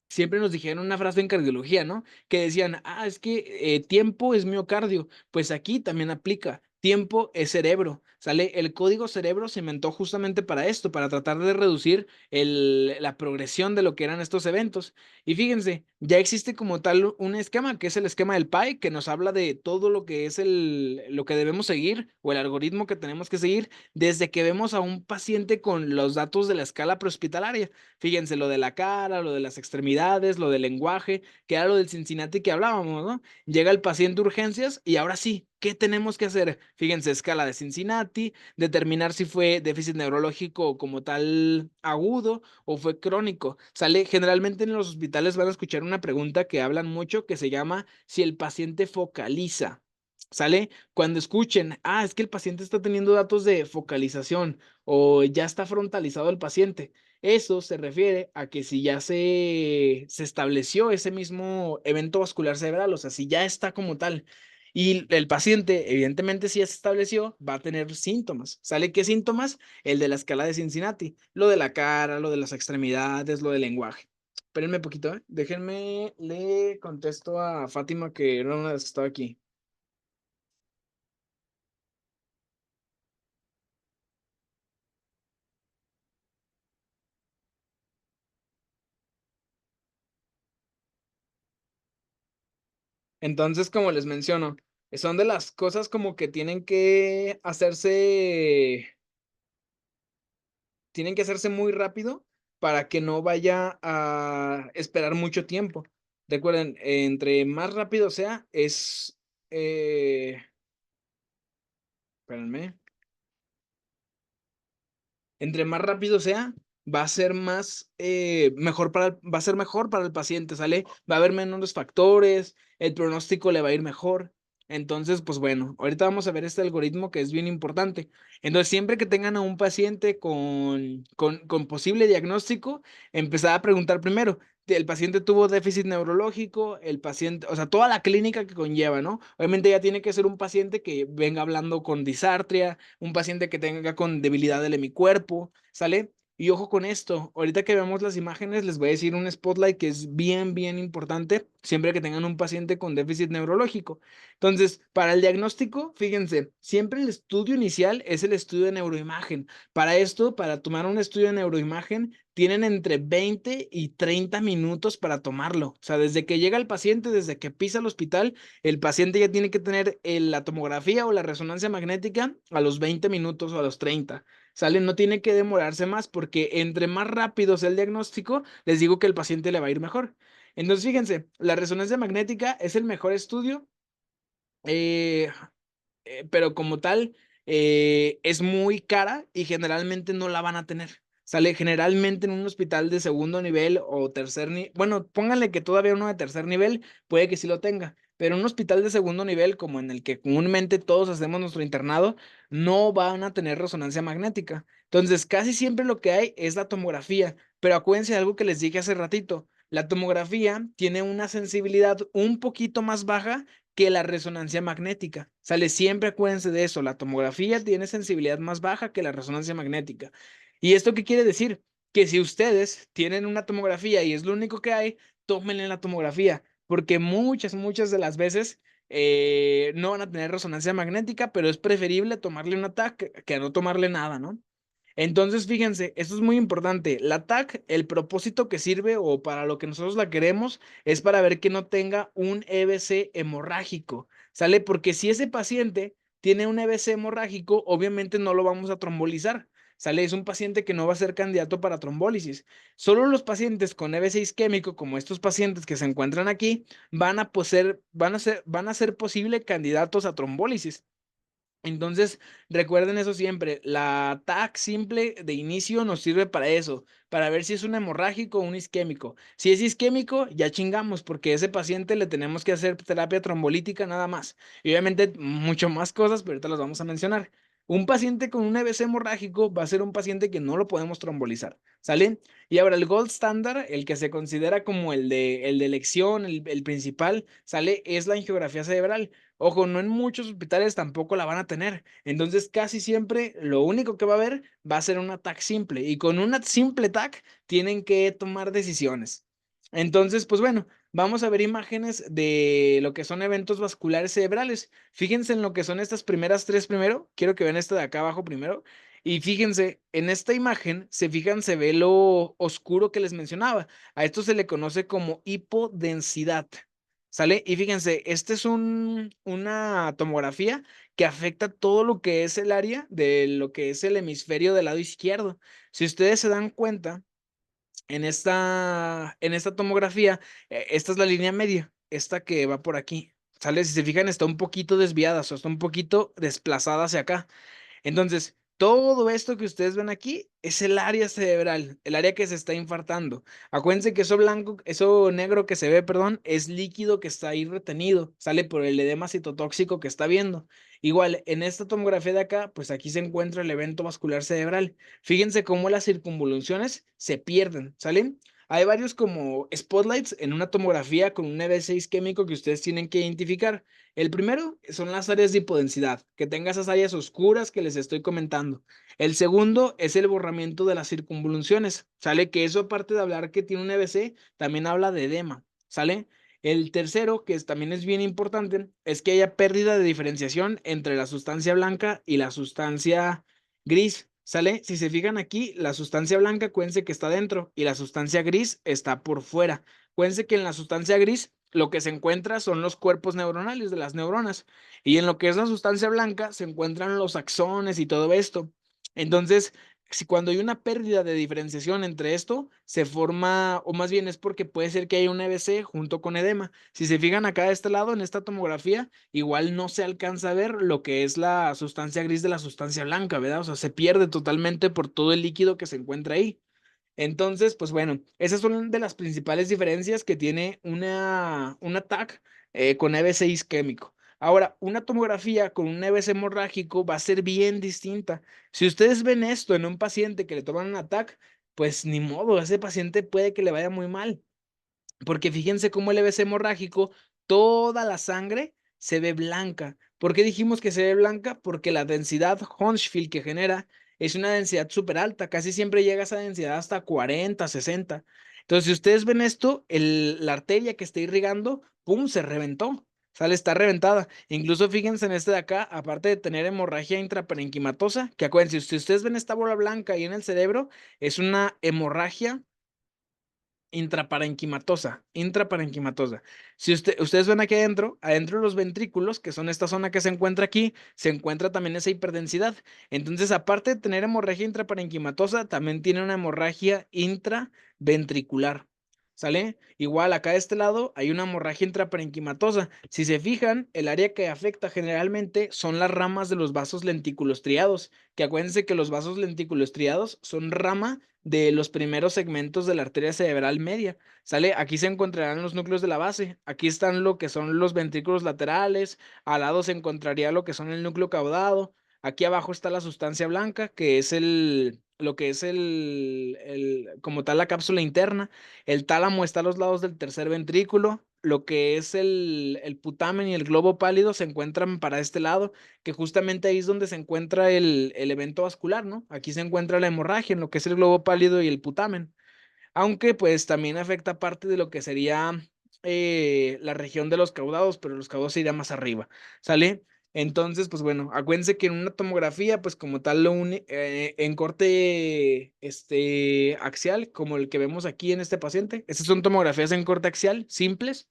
siempre nos dijeron una frase en cardiología, ¿no? Que decían, ah, es que tiempo es miocardio. Pues aquí también aplica. Tiempo es cerebro, ¿sale? El código cerebro se inventó justamente para esto, para tratar de reducir la progresión de lo que eran estos eventos. Y fíjense, ya existe como tal un esquema, que es el esquema del PI, que nos habla de todo lo que es lo que debemos seguir o el algoritmo que tenemos que seguir desde que vemos a un paciente con los datos de la escala prehospitalaria. Fíjense, lo de la cara, lo de las extremidades, lo del lenguaje, que era lo del Cincinnati que hablábamos, ¿no? Llega el paciente a urgencias y ahora sí, ¿qué tenemos que hacer? Fíjense, escala de Cincinnati, determinar si fue déficit neurológico como tal agudo o fue crónico. Sale, generalmente en los hospitales van a escuchar una pregunta que hablan mucho que se llama si el paciente focaliza. ¿Sale? Cuando escuchen, ah, es que el paciente está teniendo datos de focalización o ya está frontalizado el paciente. Eso se refiere a que si ya se estableció ese mismo evento vascular cerebral, o sea, si ya está como tal. Y el paciente, evidentemente, si ya se estableció, va a tener síntomas. ¿Sale qué síntomas? El de la escala de Cincinnati, lo de la cara, lo de las extremidades, lo del lenguaje. Espérenme un poquito, ¿eh? Déjenme, le contesto a Fátima, que era una de las que estaba aquí. Entonces, como les menciono, son de las cosas como que tienen que hacerse muy rápido para que no vaya a esperar mucho tiempo. Recuerden, entre más rápido sea, eh, espérenme. Entre más rápido sea, va a ser va a ser mejor para el paciente, ¿sale? Va a haber menos factores, el pronóstico le va a ir mejor. Entonces, pues bueno, ahorita vamos a ver este algoritmo que es bien importante. Entonces, siempre que tengan a un paciente con posible diagnóstico, empezar a preguntar primero. El paciente tuvo déficit neurológico, el paciente, o sea, toda la clínica que conlleva, ¿no? Obviamente ya tiene que ser un paciente que venga hablando con disartria, un paciente que tenga con debilidad del hemicuerpo, ¿sale? Y ojo con esto, ahorita que veamos las imágenes les voy a decir un spotlight que es bien, bien importante siempre que tengan un paciente con déficit neurológico. Entonces, para el diagnóstico, fíjense, siempre el estudio inicial es el estudio de neuroimagen. Para esto, para tomar un estudio de neuroimagen, tienen entre 20 y 30 minutos para tomarlo. O sea, desde que llega el paciente, desde que pisa el hospital, el paciente ya tiene que tener la tomografía o la resonancia magnética a los 20 minutos o a los 30. ¿Sale? No tiene que demorarse más porque entre más rápido sea el diagnóstico, les digo que el paciente le va a ir mejor. Entonces, fíjense, la resonancia magnética es el mejor estudio. eh, pero como tal, es muy cara y generalmente no la van a tener. Sale generalmente en un hospital de segundo nivel o tercer nivel. Bueno, pónganle que todavía uno de tercer nivel puede que sí lo tenga, pero en un hospital de segundo nivel, como en el que comúnmente todos hacemos nuestro internado, no van a tener resonancia magnética. Entonces, casi siempre lo que hay es la tomografía, pero acuérdense de algo que les dije hace ratito. La tomografía tiene una sensibilidad un poquito más baja que la resonancia magnética. Sale, siempre acuérdense de eso, la tomografía tiene sensibilidad más baja que la resonancia magnética. ¿Y esto qué quiere decir? Que si ustedes tienen una tomografía y es lo único que hay, tómenle la tomografía, porque muchas de las veces no van a tener resonancia magnética, pero es preferible tomarle un ataque que a no tomarle nada, ¿no? Entonces, fíjense, esto es muy importante. La TAC, el propósito que sirve o para lo que nosotros la queremos es para ver que no tenga un EBC hemorrágico, ¿sale? Porque si ese paciente tiene un EBC hemorrágico, obviamente no lo vamos a trombolizar, ¿sale? Es un paciente que no va a ser candidato para trombólisis. Solo los pacientes con EBC isquémico, como estos pacientes que se encuentran aquí, van a ser posible candidatos a trombólisis. Entonces, recuerden eso siempre, la TAC simple de inicio nos sirve para eso, para ver si es un hemorrágico o un isquémico. Si es isquémico, ya chingamos, porque a ese paciente le tenemos que hacer terapia trombolítica nada más. Y obviamente mucho más cosas, pero ahorita las vamos a mencionar. Un paciente con un EBC hemorrágico va a ser un paciente que no lo podemos trombolizar, ¿sale? Y ahora el gold standard, el que se considera como el de elección, el principal, ¿sale? Es la angiografía cerebral. Ojo, no en muchos hospitales tampoco la van a tener. Entonces, casi siempre lo único que va a haber va a ser una TAC simple. Y con una simple TAC tienen que tomar decisiones. Entonces, pues bueno, vamos a ver imágenes de lo que son eventos vasculares cerebrales. Fíjense en lo que son estas primeras tres primero. Quiero que vean esta de acá abajo primero. Y fíjense, en esta imagen, se fijan, se ve lo oscuro que les mencionaba. A esto se le conoce como hipodensidad. ¿Sale? Y fíjense, este es una tomografía que afecta todo lo que es el área de lo que es el hemisferio del lado izquierdo. Si ustedes se dan cuenta, en esta tomografía, esta es la línea media, esta que va por aquí. ¿Sale? Si se fijan, está un poquito desviada, o sea, está un poquito desplazada hacia acá. Entonces, todo esto que ustedes ven aquí es el área cerebral, el área que se está infartando. Acuérdense que eso blanco, eso negro que se ve, perdón, es líquido que está ahí retenido, sale por el edema citotóxico que está viendo. Igual, en esta tomografía de acá, pues aquí se encuentra el evento vascular cerebral. Fíjense cómo las circunvoluciones se pierden, ¿sale? Hay varios como spotlights en una tomografía con un EV6 isquémico que ustedes tienen que identificar. El primero son las áreas de hipodensidad, que tenga esas áreas oscuras que les estoy comentando. El segundo es el borramiento de las circunvoluciones, ¿sale? Que eso aparte de hablar que tiene un EVC, también habla de edema, ¿sale? El tercero, también es bien importante, es que haya pérdida de diferenciación entre la sustancia blanca y la sustancia gris, ¿sale? Si se fijan aquí, la sustancia blanca, acuérdense que está dentro y la sustancia gris está por fuera. Acuérdense que en la sustancia gris lo que se encuentra son los cuerpos neuronales de las neuronas y en lo que es la sustancia blanca se encuentran los axones y todo esto. Entonces, si cuando hay una pérdida de diferenciación entre esto, se forma, o más bien es porque puede ser que haya un EBC junto con edema. Si se fijan acá de este lado, en esta tomografía, igual no se alcanza a ver lo que es la sustancia gris de la sustancia blanca, ¿verdad? O sea, se pierde totalmente por todo el líquido que se encuentra ahí. Entonces, pues bueno, esas son de las principales diferencias que tiene una TAC con EBC isquémico. Ahora, una tomografía con un EBC hemorrágico va a ser bien distinta. Si ustedes ven esto en un paciente que le toman una TAC, pues ni modo, ese paciente puede que le vaya muy mal. Porque fíjense cómo el EBC hemorrágico, toda la sangre se ve blanca. ¿Por qué dijimos que se ve blanca? Porque la densidad Hounsfield que genera es una densidad súper alta. Casi siempre llega a esa densidad hasta 40, 60. Entonces, si ustedes ven esto, la arteria que está irrigando, ¡pum!, se reventó. Sale, está reventada. Incluso fíjense en este de acá, aparte de tener hemorragia intraparenquimatosa, que acuérdense, si ustedes ven esta bola blanca ahí en el cerebro, es una hemorragia intraparenquimatosa. Si ustedes ven aquí adentro de los ventrículos, que son esta zona que se encuentra aquí, se encuentra también esa hiperdensidad. Entonces, aparte de tener hemorragia intraparenquimatosa, también tiene una hemorragia intraventricular. ¿Sale? Igual acá de este lado hay una hemorragia intraparenquimatosa. Si se fijan, el área que afecta generalmente son las ramas de los vasos lentículos striados, que acuérdense que los vasos lentículos striados son rama de los primeros segmentos de la arteria cerebral media. ¿Sale? Aquí se encontrarán los núcleos de la base. Aquí están lo que son los ventrículos laterales. Al lado se encontraría lo que son el núcleo caudado. Aquí abajo está la sustancia blanca, que es lo que es como tal, la cápsula interna. El tálamo está a los lados del tercer ventrículo. Lo que es el putamen y el globo pálido se encuentran para este lado, que justamente ahí es donde se encuentra el evento vascular, ¿no? Aquí se encuentra la hemorragia en lo que es el globo pálido y el putamen, aunque pues también afecta parte de lo que sería la región de los caudados, pero los caudados se irá más arriba, ¿sale? Entonces, pues bueno, acuérdense que en una tomografía, pues como tal, en corte axial, como el que vemos aquí en este paciente, estas son tomografías en corte axial, simples.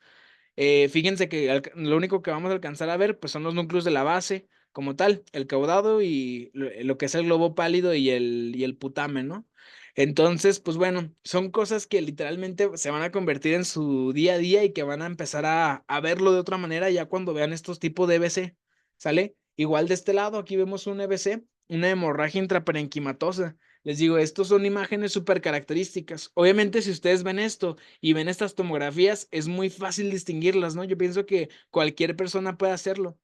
Fíjense que lo único que vamos a alcanzar a ver pues son los núcleos de la base como tal, el caudado y lo que es el globo pálido y el putamen, ¿no? Entonces, pues bueno, son cosas que literalmente se van a convertir en su día a día y que van a empezar a verlo de otra manera ya cuando vean estos tipos de EBC, ¿sale? Igual de este lado, aquí vemos un EBC, una hemorragia intraparenquimatosa. Les digo, estos son imágenes súper características. Obviamente, si ustedes ven esto y ven estas tomografías, es muy fácil distinguirlas, ¿no? Yo pienso que cualquier persona puede hacerlo.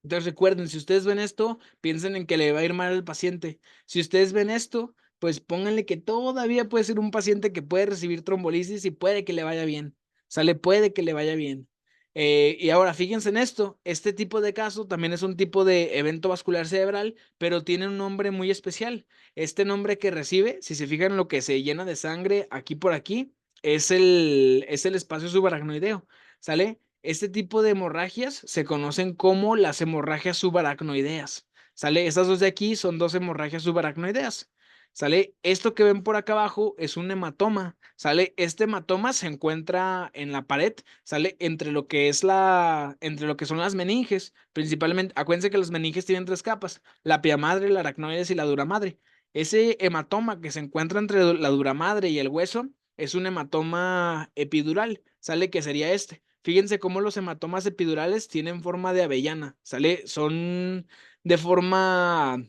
Entonces recuerden, si ustedes ven esto, piensen en que le va a ir mal al paciente. Si ustedes ven esto, pues pónganle que todavía puede ser un paciente que puede recibir trombolisis y puede que le vaya bien. Sale, puede que le vaya bien. Y ahora fíjense en esto, este tipo de caso también es un tipo de evento vascular cerebral, pero tiene un nombre muy especial. Este nombre que recibe, si se fijan en lo que se llena de sangre aquí por aquí, es el espacio subaracnoideo, ¿sale? Este tipo de hemorragias se conocen como las hemorragias subaracnoideas, ¿sale? Estas dos de aquí son dos hemorragias subaracnoideas, ¿sale? Esto que ven por acá abajo es un hematoma, ¿sale? Este hematoma se encuentra en la pared, ¿sale? Entre lo que son las meninges, principalmente, acuérdense que las meninges tienen tres capas, la pia madre, la aracnoides y la dura madre. Ese hematoma que se encuentra entre la dura madre y el hueso es un hematoma epidural, ¿sale? Que sería este. Fíjense cómo los hematomas epidurales tienen forma de avellana, ¿sale? Son de forma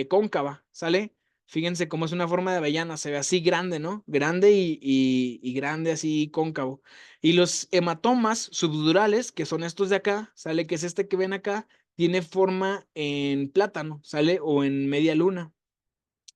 cóncava, ¿sale? Fíjense cómo es una forma de avellana, se ve así grande, ¿no? Grande y grande, así cóncavo. Y los hematomas subdurales, que son estos de acá, ¿sale? Que es este que ven acá, tiene forma en plátano, ¿sale? O en media luna.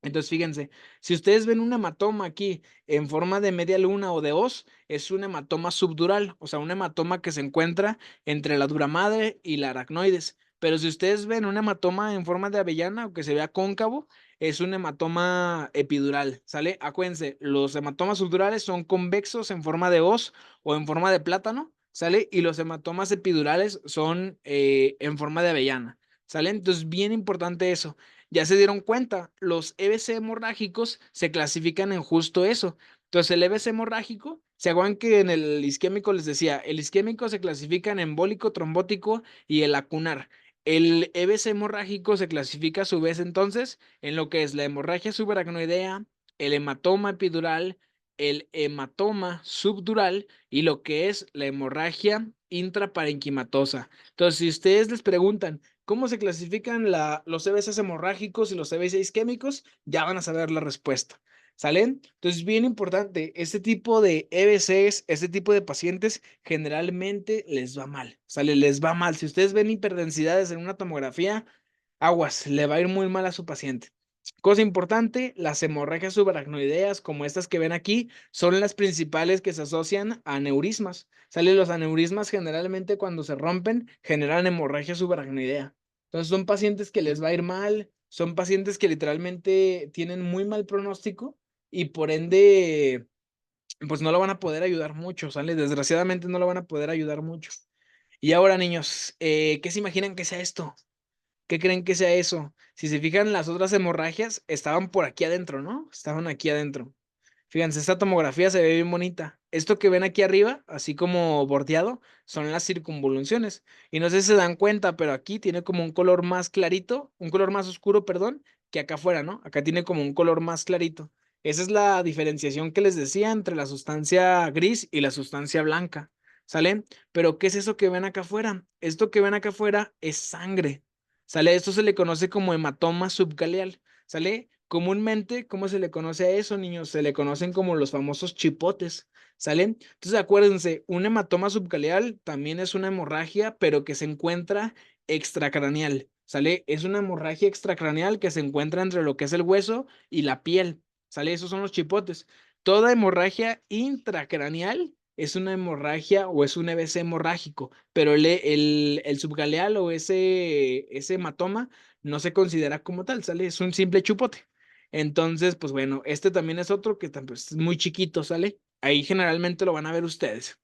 Entonces, fíjense, si ustedes ven un hematoma aquí en forma de media luna o de hoz, es un hematoma subdural, o sea, un hematoma que se encuentra entre la dura madre y la aracnoides. Pero si ustedes ven un hematoma en forma de avellana o que se vea cóncavo, es un hematoma epidural, ¿sale? Acuérdense, los hematomas subdurales son convexos en forma de hoz o en forma de plátano, ¿sale? Y los hematomas epidurales son en forma de avellana, ¿sale? Entonces, bien importante eso. Ya se dieron cuenta, los EBC hemorrágicos se clasifican en justo eso. Entonces, el EBC hemorrágico, se acuerdan que en el isquémico les decía, el isquémico se clasifica en embólico, trombótico y el acunar. El EBC hemorrágico se clasifica a su vez entonces en lo que es la hemorragia subaracnoidea, el hematoma epidural, el hematoma subdural y lo que es la hemorragia intraparenquimatosa. Entonces, si ustedes les preguntan, ¿cómo se clasifican los EBCs hemorrágicos y los EBC isquémicos? Ya van a saber la respuesta. ¿Salen? Entonces, bien importante, este tipo de EBCs, este tipo de pacientes, generalmente les va mal. ¿Sale? Les va mal. Si ustedes ven hiperdensidades en una tomografía, aguas, le va a ir muy mal a su paciente. Cosa importante, las hemorragias subaracnoideas, como estas que ven aquí, son las principales que se asocian a aneurismas. ¿Sale? Los aneurismas generalmente cuando se rompen generan hemorragia subaracnoidea. Entonces son pacientes que les va a ir mal, son pacientes que literalmente tienen muy mal pronóstico y por ende, pues no lo van a poder ayudar mucho, ¿sale? Desgraciadamente no lo van a poder ayudar mucho. Y ahora, niños, ¿qué se imaginan que sea esto? ¿Qué creen que sea eso? Si se fijan, las otras hemorragias estaban por aquí adentro, ¿no? Estaban aquí adentro. Fíjense, esta tomografía se ve bien bonita. Esto que ven aquí arriba, así como bordeado, son las circunvoluciones. Y no sé si se dan cuenta, pero aquí tiene como un color más clarito, un color más oscuro, perdón, que acá afuera, ¿no? Acá tiene como un color más clarito. Esa es la diferenciación que les decía entre la sustancia gris y la sustancia blanca, ¿sale? Pero ¿qué es eso que ven acá afuera? Esto que ven acá afuera es sangre, ¿sale? Esto se le conoce como hematoma subgaleal, ¿sale? Comúnmente, ¿cómo se le conoce a eso, niños? Se le conocen como los famosos chipotes, ¿salen? Entonces, acuérdense, un hematoma subcaleal también es una hemorragia, pero que se encuentra extracraneal, ¿sale? Es una hemorragia extracraneal que se encuentra entre lo que es el hueso y la piel, ¿sale? Esos son los chipotes. Toda hemorragia intracraneal es una hemorragia o es un EBC hemorrágico, pero el subgaleal o ese hematoma no se considera como tal, ¿sale? Es un simple chupote. Entonces, pues bueno, este también es otro que pues, es muy chiquito, ¿sale? Ahí generalmente lo van a ver ustedes.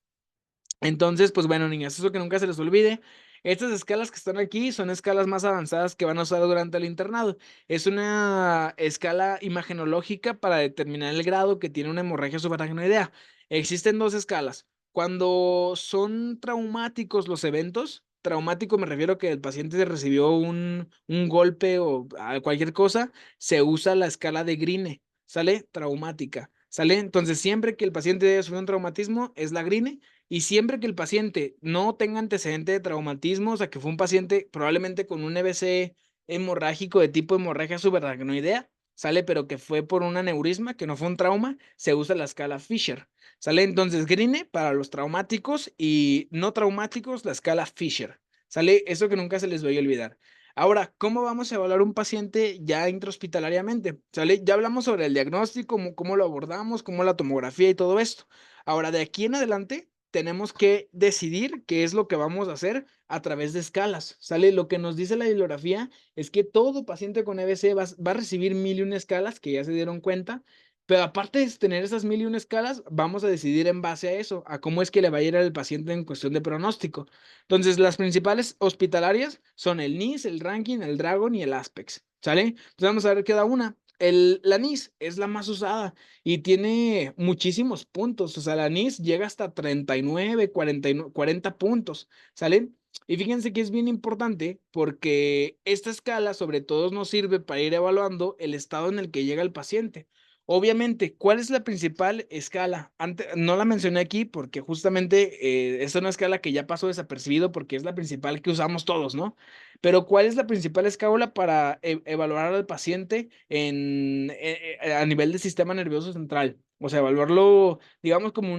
Entonces, pues bueno, niñas, eso que nunca se les olvide. Estas escalas que están aquí son escalas más avanzadas que van a usar durante el internado. Es una escala imagenológica para determinar el grado que tiene una hemorragia subaracnoidea. Existen dos escalas. Cuando son traumáticos los eventos, traumático me refiero a que el paciente recibió un golpe o cualquier cosa, se usa la escala de Grine, ¿sale? Traumática, ¿sale? Entonces, siempre que el paciente haya sufrido un traumatismo, es la Grine. Y siempre que el paciente no tenga antecedente de traumatismo, o sea, que fue un paciente probablemente con un EBC hemorrágico de tipo hemorragia subaracnoidea, sale, pero que fue por un aneurisma, que no fue un trauma, se usa la escala Fisher. Sale entonces Grine para los traumáticos y no traumáticos, la escala Fisher. Sale eso que nunca se les vaya a olvidar. Ahora, ¿cómo vamos a evaluar un paciente ya intrahospitalariamente? ¿Sale? Ya hablamos sobre el diagnóstico, cómo lo abordamos, cómo la tomografía y todo esto. Ahora, de aquí en adelante, tenemos que decidir qué es lo que vamos a hacer a través de escalas, ¿sale? Lo que nos dice la bibliografía es que todo paciente con EBC va a recibir 1001 escalas, que ya se dieron cuenta, pero aparte de tener esas 1001 escalas, vamos a decidir en base a eso, a cómo es que le va a ir al paciente en cuestión de pronóstico. Entonces, las principales hospitalarias son el NIS, el Ranking, el Dragon y el Aspex, ¿sale? Entonces, vamos a ver cada una. La NIS es la más usada y tiene muchísimos puntos. O sea, la NIS llega hasta 39, 40 puntos, ¿sale? Y fíjense que es bien importante porque esta escala sobre todo nos sirve para ir evaluando el estado en el que llega el paciente. Obviamente, ¿cuál es la principal escala? No la mencioné aquí porque justamente es una escala que ya pasó desapercibido porque es la principal que usamos todos, ¿no? Pero ¿cuál es la principal escala para evaluar al paciente a nivel del sistema nervioso central? O sea, evaluarlo, digamos, como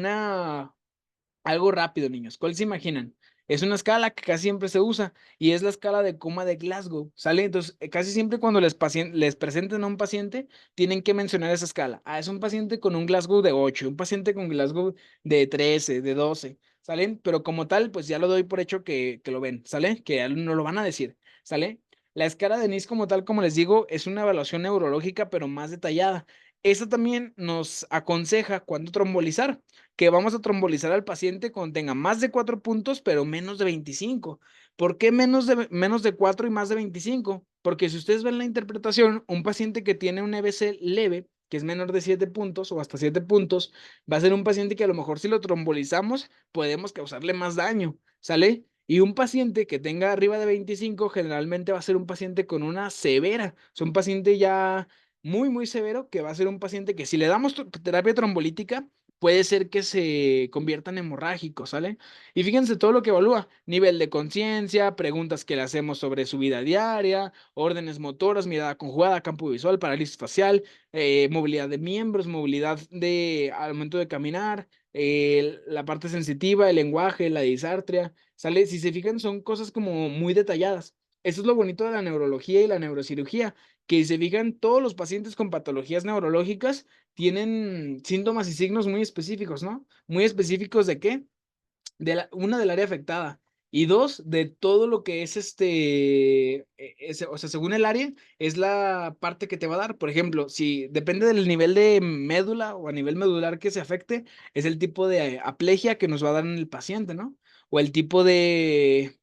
algo rápido, niños. ¿Cuál se imaginan? Es una escala que casi siempre se usa y es la escala de coma de Glasgow, ¿sale? Entonces, casi siempre cuando les presenten a un paciente, tienen que mencionar esa escala. Ah, es un paciente con un Glasgow de 8, un paciente con Glasgow de 13, de 12, ¿sale? Pero como tal, pues ya lo doy por hecho que lo ven, ¿sale? Que ya no lo van a decir, ¿sale? La escala de NIS como tal, como les digo, es una evaluación neurológica, pero más detallada. Esta también nos aconseja cuándo trombolizar, que vamos a trombolizar al paciente cuando tenga más de 4 puntos, pero menos de 25. ¿Por qué menos de 4 y más de 25? Porque si ustedes ven la interpretación, un paciente que tiene un EBC leve, que es menor de 7 puntos o hasta 7 puntos, va a ser un paciente que a lo mejor si lo trombolizamos, podemos causarle más daño, ¿sale? Y un paciente que tenga arriba de 25 generalmente va a ser un paciente con una severa, es un paciente ya muy, muy severo, que va a ser un paciente que si le damos terapia trombolítica, puede ser que se convierta en hemorrágico, ¿sale? Y fíjense todo lo que evalúa: nivel de conciencia, preguntas que le hacemos sobre su vida diaria, órdenes motoras, mirada conjugada, campo visual, parálisis facial, movilidad de miembros, movilidad al momento de caminar, la parte sensitiva, el lenguaje, la disartria, ¿sale? Si se fijan, son cosas como muy detalladas. Eso es lo bonito de la neurología y la neurocirugía, que si se fijan, todos los pacientes con patologías neurológicas tienen síntomas y signos muy específicos, ¿no? Muy específicos de qué, una del área afectada y dos de todo lo que es o sea, según el área, es la parte que te va a dar. Por ejemplo, si depende del nivel de médula o a nivel medular que se afecte, es el tipo de aplegia que nos va a dar en el paciente, ¿no? O el tipo de,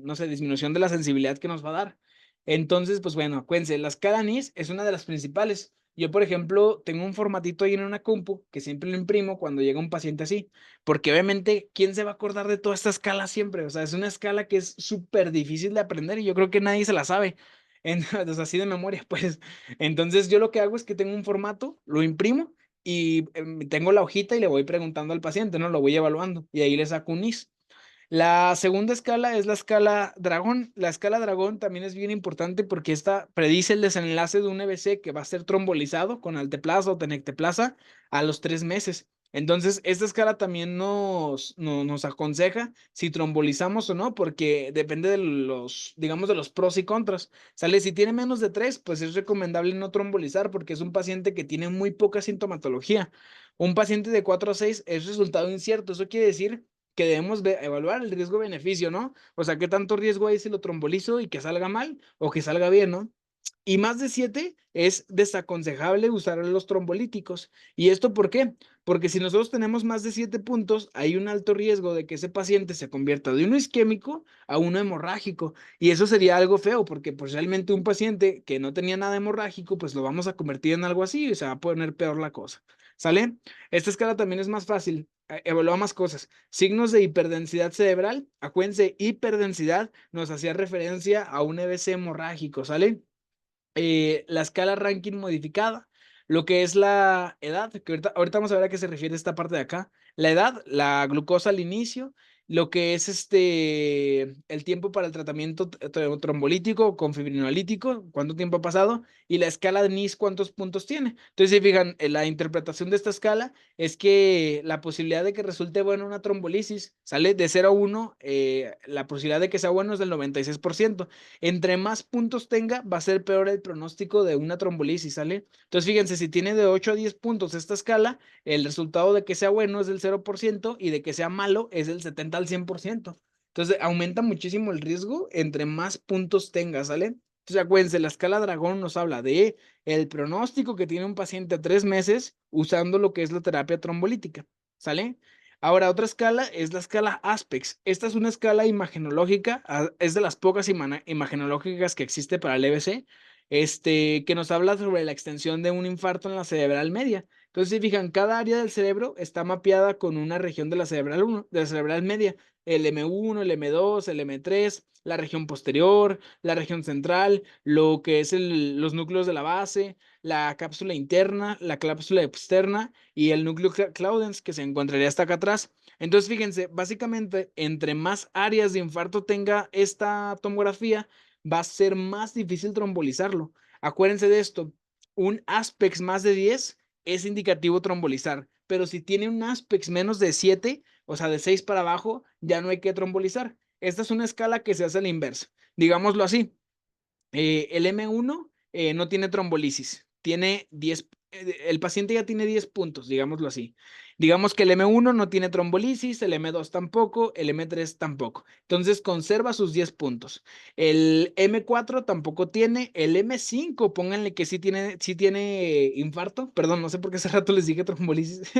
no sé, disminución de la sensibilidad que nos va a dar. Entonces, pues bueno, acuérdense, la escala NIS es una de las principales. Yo, por ejemplo, tengo un formatito ahí en una compu que siempre lo imprimo cuando llega un paciente así. Porque obviamente, ¿quién se va a acordar de toda esta escala siempre? O sea, es una escala que es súper difícil de aprender y yo creo que nadie se la sabe. Entonces, así de memoria, pues. Entonces, yo lo que hago es que tengo un formato, lo imprimo y tengo la hojita y le voy preguntando al paciente, ¿no? Lo voy evaluando y ahí le saco un IS. La segunda escala es la escala dragón. La escala dragón también es bien importante porque esta predice el desenlace de un EBC que va a ser trombolizado con alteplasa o tenecteplasa a los 3 meses. Entonces, esta escala también nos aconseja si trombolizamos o no, porque depende de los, digamos, de los pros y contras. Sale, si tiene menos de 3, pues es recomendable no trombolizar porque es un paciente que tiene muy poca sintomatología. Un paciente de 4 a 6 es resultado incierto. Eso quiere decir que debemos evaluar el riesgo-beneficio, ¿no? O sea, qué tanto riesgo hay si lo trombolizo y que salga mal o que salga bien, ¿no? Y más de 7 es desaconsejable usar los trombolíticos. ¿Y esto por qué? Porque si nosotros tenemos más de 7 puntos, hay un alto riesgo de que ese paciente se convierta de uno isquémico a uno hemorrágico. Y eso sería algo feo, porque pues realmente un paciente que no tenía nada hemorrágico, pues lo vamos a convertir en algo así y se va a poner peor la cosa. ¿Sale? Esta escala también es más fácil. Evalúa más cosas. Signos de hiperdensidad cerebral. Acuérdense, hiperdensidad nos hacía referencia a un EBC hemorrágico, ¿sale? La escala ranking modificada, lo que es la edad, que ahorita vamos a ver a qué se refiere esta parte de acá. La edad, la glucosa al inicio, lo que es el tiempo para el tratamiento trombolítico con fibrinolítico, cuánto tiempo ha pasado, y la escala de NIS, cuántos puntos tiene. Entonces, si fijan, la interpretación de esta escala es que la posibilidad de que resulte bueno una trombolisis sale de 0 a 1, la posibilidad de que sea bueno es del 96%. Entre más puntos tenga, va a ser peor el pronóstico de una trombolisis, ¿sale? Entonces, fíjense, si tiene de 8 a 10 puntos esta escala, el resultado de que sea bueno es del 0% y de que sea malo es del 70 al 100%. Entonces, aumenta muchísimo el riesgo entre más puntos tenga, ¿sale? Entonces, acuérdense, la escala dragón nos habla de el pronóstico que tiene un paciente a 3 meses usando lo que es la terapia trombolítica, ¿sale? Ahora, otra escala es la escala Aspex. Esta es una escala imagenológica, es de las pocas imagenológicas que existe para el EBC, que nos habla sobre la extensión de un infarto en la cerebral media. Entonces, si fijan, cada área del cerebro está mapeada con una región de la cerebral 1, de la cerebral media, el M1, el M2, el M3, la región posterior, la región central, lo que es los núcleos de la base, la cápsula interna, la cápsula externa y el núcleo claudens que se encontraría hasta acá atrás. Entonces, fíjense, básicamente, entre más áreas de infarto tenga esta tomografía, va a ser más difícil trombolizarlo. Acuérdense de esto, un Aspex más de 10 es indicativo trombolizar. pero si tiene un Aspex menos de 7, o sea, de 6 para abajo, ya no hay que trombolizar. Esta es una escala que se hace a la inversa. Digámoslo así, el M1 no tiene trombolisis, tiene 10, el paciente ya tiene 10 puntos, digámoslo así. Digamos que el M1 no tiene trombolisis, el M2 tampoco, el M3 tampoco. Entonces conserva sus 10 puntos. El M4 tampoco tiene, el M5, pónganle que sí tiene infarto, perdón, no sé por qué hace rato les dije trombolisis.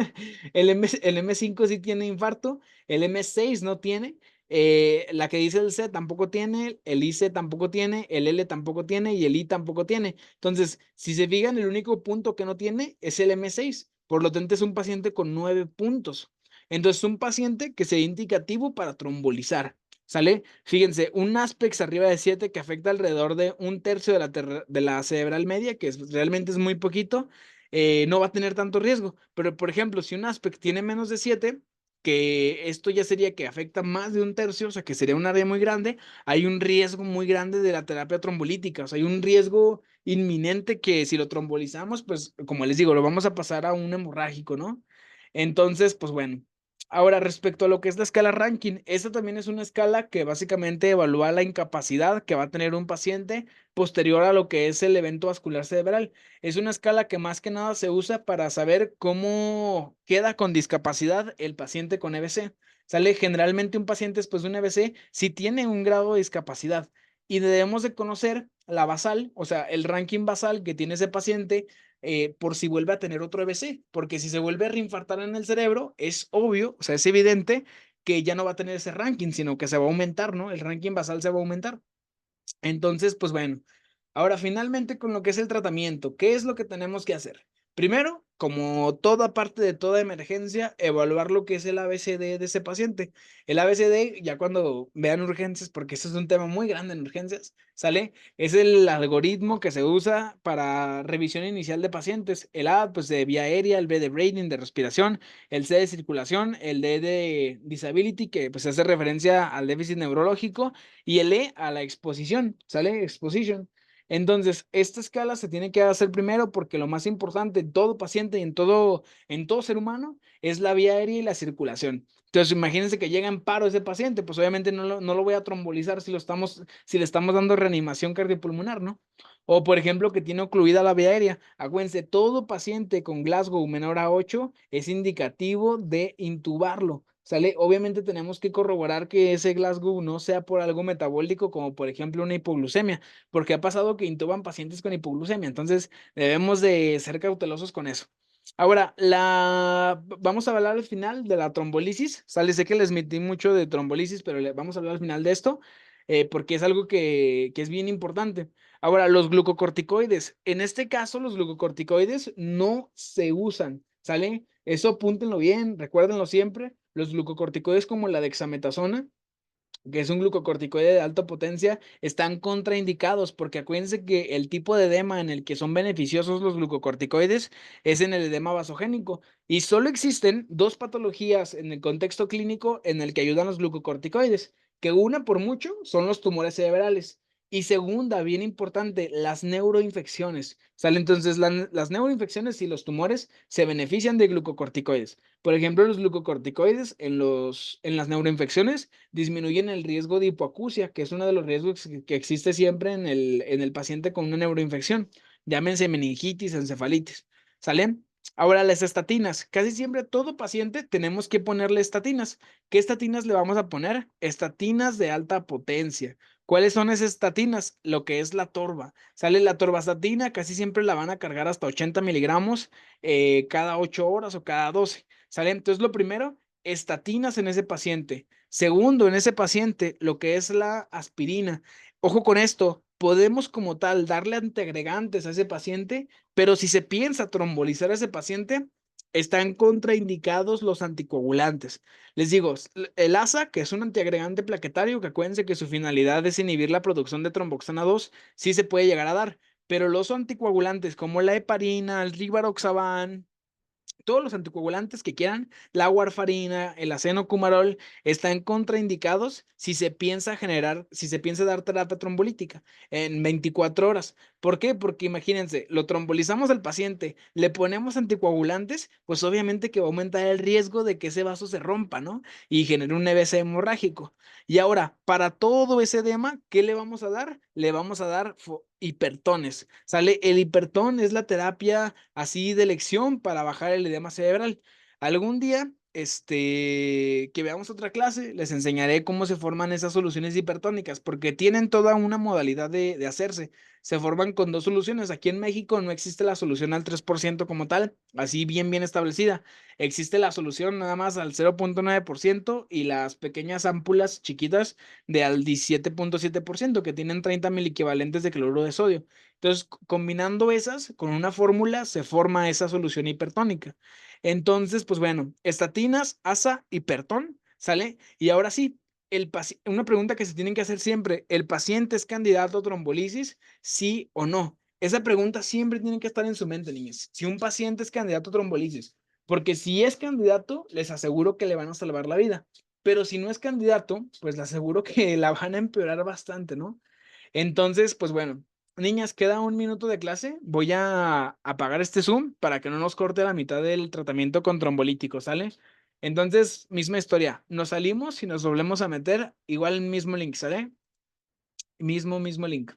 El M5 sí tiene infarto, el M6 no tiene. La que dice el C tampoco tiene, el IC tampoco tiene, el L tampoco tiene y el I tampoco tiene. Entonces, si se fijan, el único punto que no tiene es el M6. Por lo tanto, es un paciente con 9 puntos. Entonces, es un paciente que sería indicativo para trombolizar. ¿Sale? Fíjense, un Aspex arriba de 7 que afecta alrededor de un tercio de la cerebral media, que realmente es muy poquito, no va a tener tanto riesgo. Pero, por ejemplo, si un Aspex tiene menos de 7, que esto ya sería que afecta más de un tercio, o sea, que sería un área muy grande, hay un riesgo muy grande de la terapia trombolítica, o sea, hay un riesgo inminente que si lo trombolizamos, pues, como les digo, lo vamos a pasar a un hemorrágico, ¿no? Entonces, pues bueno. Ahora, respecto a lo que es la escala ranking, esta también es una escala que básicamente evalúa la incapacidad que va a tener un paciente posterior a lo que es el evento vascular cerebral. Es una escala que más que nada se usa para saber cómo queda con discapacidad el paciente con EBC. Sale generalmente un paciente después de un EBC si tiene un grado de discapacidad y debemos de conocer la basal, o sea, el ranking basal que tiene ese paciente por si vuelve a tener otro EBC, porque si se vuelve a reinfartar en el cerebro, es obvio, o sea, es evidente que ya no va a tener ese ranking, sino que se va a aumentar, ¿no? El ranking basal se va a aumentar. Entonces, pues bueno, ahora finalmente con lo que es el tratamiento, ¿qué es lo que tenemos que hacer? Primero, como toda parte de toda emergencia, evaluar lo que es el ABCD de ese paciente. El ABCD, ya cuando vean urgencias, porque eso es un tema muy grande en urgencias, ¿sale? Es el algoritmo que se usa para revisión inicial de pacientes. El A, pues de vía aérea, el B de breathing, de respiración, el C de circulación, el D de disability, que pues hace referencia al déficit neurológico, y el E a la exposición, ¿sale? Exposition. Entonces, esta escala se tiene que hacer primero porque lo más importante en todo paciente y en todo ser humano es la vía aérea y la circulación. Entonces, imagínense que llega en paro ese paciente, pues obviamente no lo voy a trombolizar si le estamos dando reanimación cardiopulmonar, ¿no? O, por ejemplo, que tiene ocluida la vía aérea. Acuérdense, todo paciente con Glasgow menor a 8 es indicativo de intubarlo. ¿Sale? Obviamente tenemos que corroborar que ese Glasgow no sea por algo metabólico, como por ejemplo una hipoglucemia, porque ha pasado que intuban pacientes con hipoglucemia, entonces debemos de ser cautelosos con eso. Ahora, vamos a hablar al final de la trombolisis, ¿sale? Sé que les metí mucho de trombolisis, pero vamos a hablar al final de esto, porque es algo que es bien importante. Ahora, los glucocorticoides, en este caso los glucocorticoides no se usan, ¿sale? Eso apúntenlo bien, recuérdenlo siempre. Los glucocorticoides como la dexametasona, que es un glucocorticoide de alta potencia, están contraindicados porque acuérdense que el tipo de edema en el que son beneficiosos los glucocorticoides es en el edema vasogénico y solo existen dos patologías en el contexto clínico en el que ayudan los glucocorticoides, que una por mucho son los tumores cerebrales. Y segunda, bien importante, las neuroinfecciones. ¿Sale? Entonces, las neuroinfecciones y los tumores se benefician de glucocorticoides. Por ejemplo, los glucocorticoides en las neuroinfecciones disminuyen el riesgo de hipoacusia, que es uno de los riesgos que existe siempre en el paciente con una neuroinfección. Llámense meningitis, encefalitis. ¿Salen? Ahora, las estatinas. Casi siempre todo paciente tenemos que ponerle estatinas. ¿Qué estatinas le vamos a poner? Estatinas de alta potencia. ¿Cuáles son esas estatinas? Lo que es la torba. Sale la torvastatina, casi siempre la van a cargar hasta 80 miligramos cada 8 horas o cada 12. ¿Sale? Entonces, lo primero, estatinas en ese paciente. Segundo, en ese paciente, lo que es la aspirina. Ojo con esto, podemos como tal darle antiagregantes a ese paciente, pero si se piensa trombolizar a ese paciente, están contraindicados los anticoagulantes. Les digo, el ASA, que es un antiagregante plaquetario, que acuérdense que su finalidad es inhibir la producción de tromboxana 2, sí se puede llegar a dar, pero los anticoagulantes como la heparina, el rivaroxaban, Todos los anticoagulantes que quieran, la warfarina, el acenocumarol, están contraindicados si se piensa dar terapia trombolítica en 24 horas. ¿Por qué? Porque imagínense, lo trombolizamos al paciente, le ponemos anticoagulantes, pues obviamente que va a aumentar el riesgo de que ese vaso se rompa, ¿no? Y genere un EVC hemorrágico. Y ahora, para todo ese edema, ¿qué le vamos a dar? Le vamos a dar hipertones. ¿Sale? El hipertón es la terapia así de elección para bajar el edema cerebral. Algún día, que veamos otra clase, les enseñaré cómo se forman esas soluciones hipertónicas, porque tienen toda una modalidad de hacerse. Se forman con dos soluciones. Aquí en México no existe la solución al 3% como tal, así bien establecida. Existe la solución nada más al 0.9% y las pequeñas ámpulas chiquitas de al 17.7% que tienen 30 equivalentes de cloruro de sodio. Entonces, combinando esas con una fórmula se forma esa solución hipertónica. Entonces, pues bueno, estatinas, ASA, hipertón, ¿sale? Y ahora sí, una pregunta que se tienen que hacer siempre, ¿el paciente es candidato a trombolisis? ¿Sí o no? Esa pregunta siempre tiene que estar en su mente, niñas. Si un paciente es candidato a trombolisis, porque si es candidato, les aseguro que le van a salvar la vida. Pero si no es candidato, pues les aseguro que la van a empeorar bastante, ¿no? Entonces, pues bueno, niñas, queda un minuto de clase. Voy a apagar este Zoom para que no nos corte la mitad del tratamiento con trombolítico, ¿sale? Entonces, misma historia. Nos salimos y nos volvemos a meter. Igual el mismo link, ¿sale? Mismo link.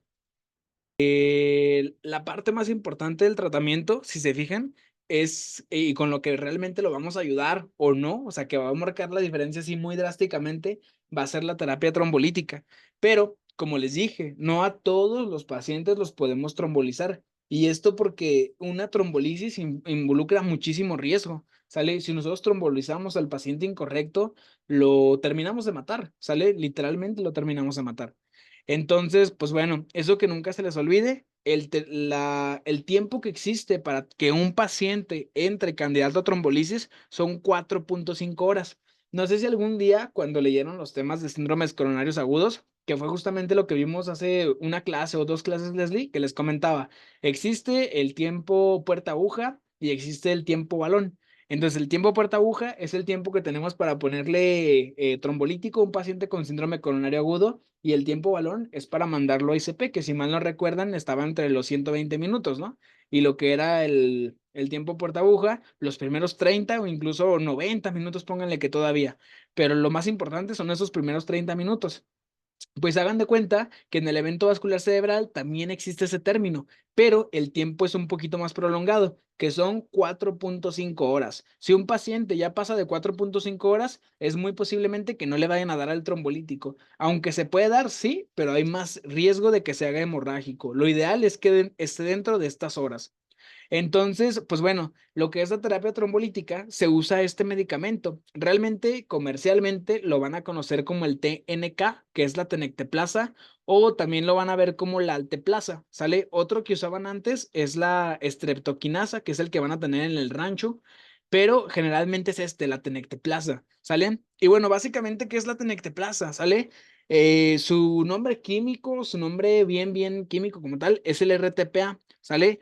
La parte más importante del tratamiento, si se fijan, es, y con lo que realmente lo vamos a ayudar o no, o sea, que va a marcar la diferencia así muy drásticamente, va a ser la terapia trombolítica. Pero, como les dije, no a todos los pacientes los podemos trombolizar. Y esto porque una trombolisis involucra muchísimo riesgo, ¿sale? Si nosotros trombolizamos al paciente incorrecto, lo terminamos de matar, ¿sale? Literalmente lo terminamos de matar. Entonces, pues bueno, eso que nunca se les olvide, el tiempo que existe para que un paciente entre candidato a trombolisis son 4.5 horas. No sé si algún día, cuando leyeron los temas de síndromes coronarios agudos, que fue justamente lo que vimos hace una clase o dos clases, Leslie, que les comentaba, existe el tiempo puerta aguja y existe el tiempo balón. Entonces, el tiempo puerta aguja es el tiempo que tenemos para ponerle trombolítico a un paciente con síndrome coronario agudo y el tiempo balón es para mandarlo a ICP, que si mal no recuerdan estaba entre los 120 minutos, ¿no? Y lo que era el tiempo puerta aguja, los primeros 30 o incluso 90 minutos, pónganle que todavía. Pero lo más importante son esos primeros 30 minutos. Pues hagan de cuenta que en el evento vascular cerebral también existe ese término, pero el tiempo es un poquito más prolongado, que son 4.5 horas. Si un paciente ya pasa de 4.5 horas, es muy posiblemente que no le vayan a dar al trombolítico. Aunque se puede dar, sí, pero hay más riesgo de que se haga hemorrágico. Lo ideal es que esté dentro de estas horas. Entonces, pues bueno, lo que es la terapia trombolítica, se usa este medicamento. Realmente, comercialmente, lo van a conocer como el TNK, que es la tenecteplasa, o también lo van a ver como la alteplasa, ¿sale? Otro que usaban antes es la streptokinasa, que es el que van a tener en el rancho, pero generalmente es la tenecteplasa, ¿sale? Y bueno, básicamente, ¿qué es la tenecteplasa? ¿Sale? Su nombre químico, su nombre bien químico como tal, es el RTPA, ¿sale?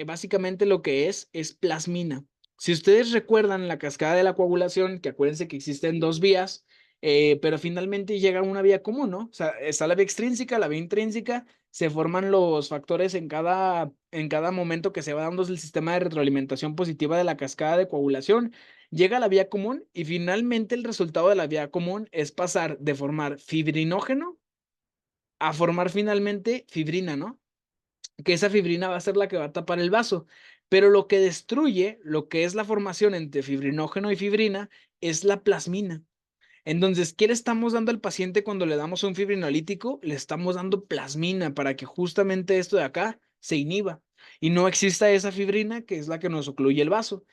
Básicamente lo que es plasmina. Si ustedes recuerdan la cascada de la coagulación, que acuérdense que existen dos vías, pero finalmente llega a una vía común, ¿no? O sea, está la vía extrínseca, la vía intrínseca, se forman los factores en cada momento que se va dando el sistema de retroalimentación positiva de la cascada de coagulación, llega a la vía común y finalmente el resultado de la vía común es pasar de formar fibrinógeno a formar finalmente fibrina, ¿no? Que esa fibrina va a ser la que va a tapar el vaso. Pero lo que destruye, lo que es la formación entre fibrinógeno y fibrina, es la plasmina. Entonces, ¿qué le estamos dando al paciente cuando le damos un fibrinolítico? Le estamos dando plasmina para que justamente esto de acá se inhiba y no exista esa fibrina que es la que nos ocluye el vaso.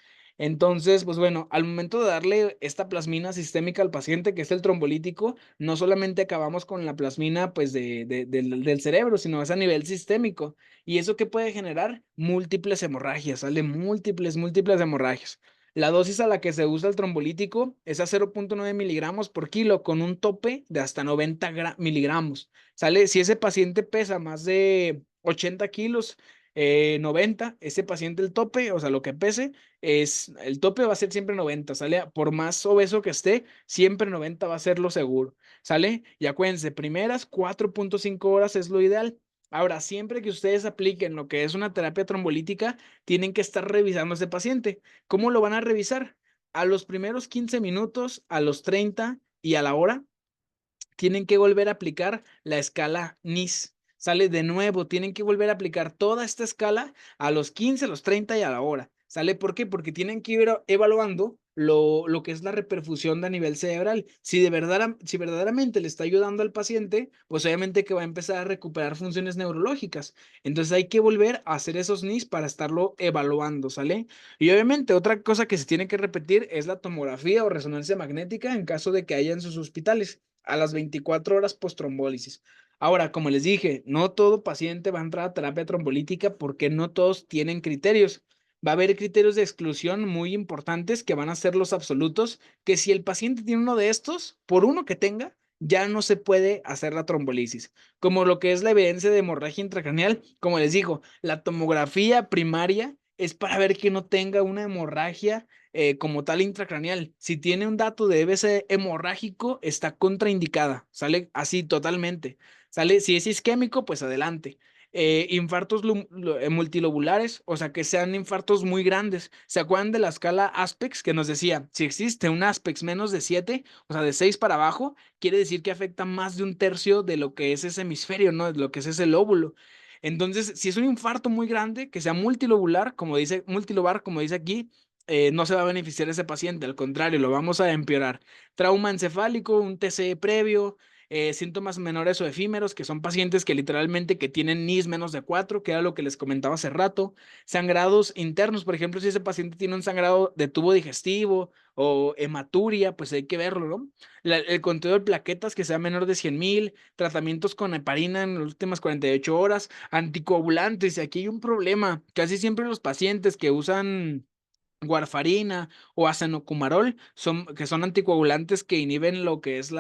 Entonces, pues bueno, al momento de darle esta plasmina sistémica al paciente, que es el trombolítico, no solamente acabamos con la plasmina pues del cerebro, sino es a nivel sistémico. ¿Y eso qué puede generar? Múltiples hemorragias, sale múltiples hemorragias. La dosis a la que se usa el trombolítico es a 0.9 miligramos por kilo con un tope de hasta 90 miligramos. ¿Sale? Si ese paciente pesa más de 80 kilos, 90, ese paciente el tope, o sea, lo que pese, el tope va a ser siempre 90, ¿sale? Por más obeso que esté, siempre 90 va a ser lo seguro, ¿sale? Y acuérdense, primeras 4.5 horas es lo ideal. Ahora, siempre que ustedes apliquen lo que es una terapia trombolítica, tienen que estar revisando a ese paciente. ¿Cómo lo van a revisar? A los primeros 15 minutos, a los 30 y a la hora, tienen que volver a aplicar la escala NIS. Sale de nuevo, tienen que volver a aplicar toda esta escala a los 15, a los 30 y a la hora. ¿Sale por qué? Porque tienen que ir evaluando lo que es la reperfusión a nivel cerebral. Si verdaderamente le está ayudando al paciente, pues obviamente que va a empezar a recuperar funciones neurológicas. Entonces hay que volver a hacer esos NIS para estarlo evaluando, ¿sale? Y obviamente otra cosa que se tiene que repetir es la tomografía o resonancia magnética en caso de que haya en sus hospitales a las 24 horas post-trombólisis. Ahora, como les dije, no todo paciente va a entrar a terapia trombolítica porque no todos tienen criterios. Va a haber criterios de exclusión muy importantes que van a ser los absolutos, que si el paciente tiene uno de estos, por uno que tenga, ya no se puede hacer la trombolisis. Como lo que es la evidencia de hemorragia intracraneal, como les digo, la tomografía primaria es para ver que no tenga una hemorragia como tal intracraneal. Si tiene un dato de EBC hemorrágico, está contraindicada, sale así totalmente. Sale, si es isquémico, pues adelante. Infartos multilobulares, o sea, que sean infartos muy grandes. ¿Se acuerdan de la escala Aspex que nos decía, si existe un Aspex menos de 7, o sea, de 6 para abajo, quiere decir que afecta más de un tercio de lo que es ese hemisferio, ¿no? De lo que es ese lóbulo. Entonces, si es un infarto muy grande, que sea multilobular, multilobar, como dice aquí, no se va a beneficiar ese paciente, al contrario, lo vamos a empeorar. Trauma encefálico, un TCE previo, síntomas menores o efímeros, que son pacientes que literalmente que tienen NIS menos de 4, que era lo que les comentaba hace rato. Sangrados internos, por ejemplo, si ese paciente tiene un sangrado de tubo digestivo o hematuria, pues hay que verlo, ¿no? El conteo de plaquetas que sea menor de 100,000, tratamientos con heparina en las últimas 48 horas, anticoagulantes, y aquí hay un problema. Casi siempre los pacientes que usan warfarina o acenocumarol, que son anticoagulantes que inhiben lo que es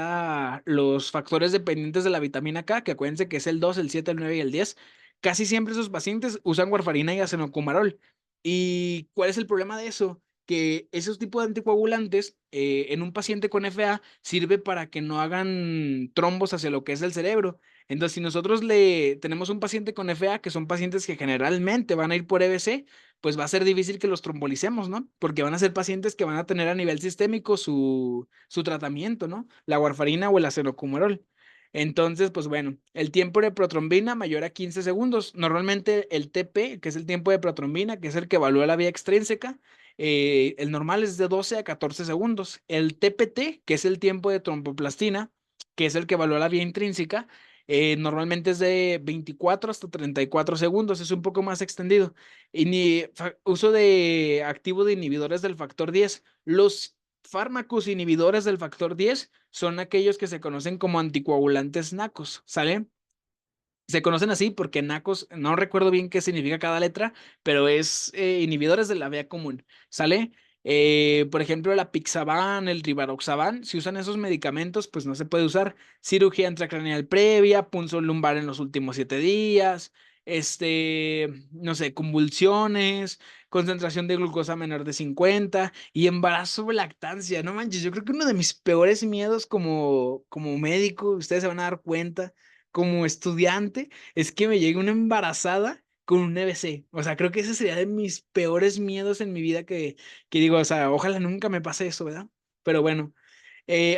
los factores dependientes de la vitamina K, que acuérdense que es el 2, el 7, el 9 y el 10. Casi siempre esos pacientes usan warfarina y acenocumarol. ¿Y cuál es el problema de eso? Que esos tipos de anticoagulantes en un paciente con FA sirve para que no hagan trombos hacia lo que es el cerebro. Entonces, si nosotros le tenemos un paciente con FA, que son pacientes que generalmente van a ir por EBC, pues va a ser difícil que los trombolicemos, ¿no? Porque van a ser pacientes que van a tener a nivel sistémico su tratamiento, ¿no? La warfarina o el acenocumarol. Entonces, pues bueno, el tiempo de protrombina mayor a 15 segundos. Normalmente el TP, que es el tiempo de protrombina, que es el que evalúa la vía extrínseca, el normal es de 12 a 14 segundos. El TPT, que es el tiempo de tromboplastina, que es el que evalúa la vía intrínseca, normalmente es de 24 hasta 34 segundos, es un poco más extendido. Uso de activo de inhibidores del factor 10. Los fármacos inhibidores del factor 10 son aquellos que se conocen como anticoagulantes NACOS, ¿sale? Se conocen así porque NACOS, no recuerdo bien qué significa cada letra, pero es inhibidores de la vía común, ¿sale? Por ejemplo, la Pixaban, el Rivaroxaban, si usan esos medicamentos, pues no se puede usar. Cirugía intracraneal previa, punzo lumbar en los últimos 7 días, no sé, convulsiones, concentración de glucosa menor de 50 y embarazo o lactancia. No manches, yo creo que uno de mis peores miedos como médico, ustedes se van a dar cuenta como estudiante es que me llegue una embarazada con un EBC. O sea, creo que ese sería de mis peores miedos en mi vida que digo, o sea, ojalá nunca me pase eso, ¿verdad? Pero bueno,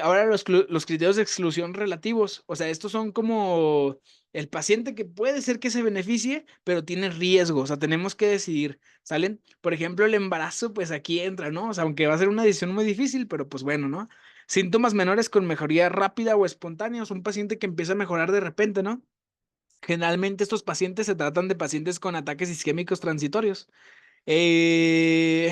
ahora los criterios de exclusión relativos, o sea, estos son como el paciente que puede ser que se beneficie, pero tiene riesgo, o sea, tenemos que decidir, ¿salen? Por ejemplo, el embarazo, pues aquí entra, ¿no? O sea, aunque va a ser una decisión muy difícil, pero pues bueno, ¿no? Síntomas menores con mejoría rápida o espontánea, es un paciente que empieza a mejorar de repente, ¿no? Generalmente estos pacientes se tratan de pacientes con ataques isquémicos transitorios. Eh,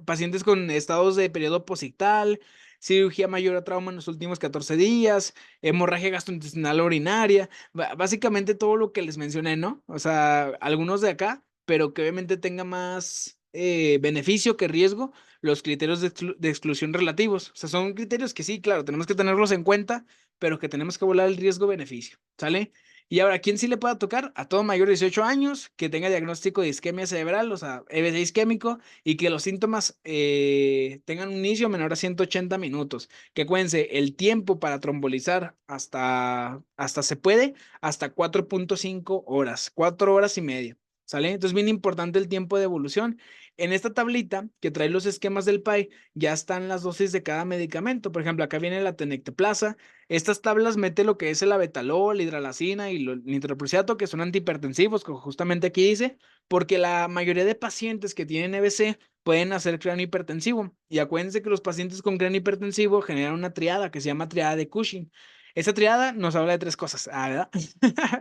pacientes con estados de periodo posictal, cirugía mayor a trauma en los últimos 14 días, hemorragia gastrointestinal urinaria, básicamente todo lo que les mencioné, ¿no? O sea, algunos de acá, pero que obviamente tenga más beneficio que riesgo, los criterios de exclusión relativos. O sea, son criterios que sí, claro, tenemos que tenerlos en cuenta, pero que tenemos que volar el riesgo-beneficio, ¿sale? Y ahora, ¿quién sí le pueda tocar? A todo mayor de 18 años, que tenga diagnóstico de isquemia cerebral, o sea, EBC isquémico, y que los síntomas tengan un inicio menor a 180 minutos. Que acuérdense, el tiempo para trombolizar hasta se puede, hasta 4.5 horas, 4 horas y media. ¿Sale? Entonces, bien importante el tiempo de evolución. En esta tablita que trae los esquemas del PAI, ya están las dosis de cada medicamento. Por ejemplo, acá viene la tenecteplasa. Estas tablas mete lo que es el abetalol, hidralazina y el nitroprusiato, que son antihipertensivos, como justamente aquí dice, porque la mayoría de pacientes que tienen EBC pueden hacer cráneo hipertensivo. Y acuérdense que los pacientes con cráneo hipertensivo generan una triada que se llama triada de Cushing. Esa triada nos habla de tres cosas. Ah, ¿verdad?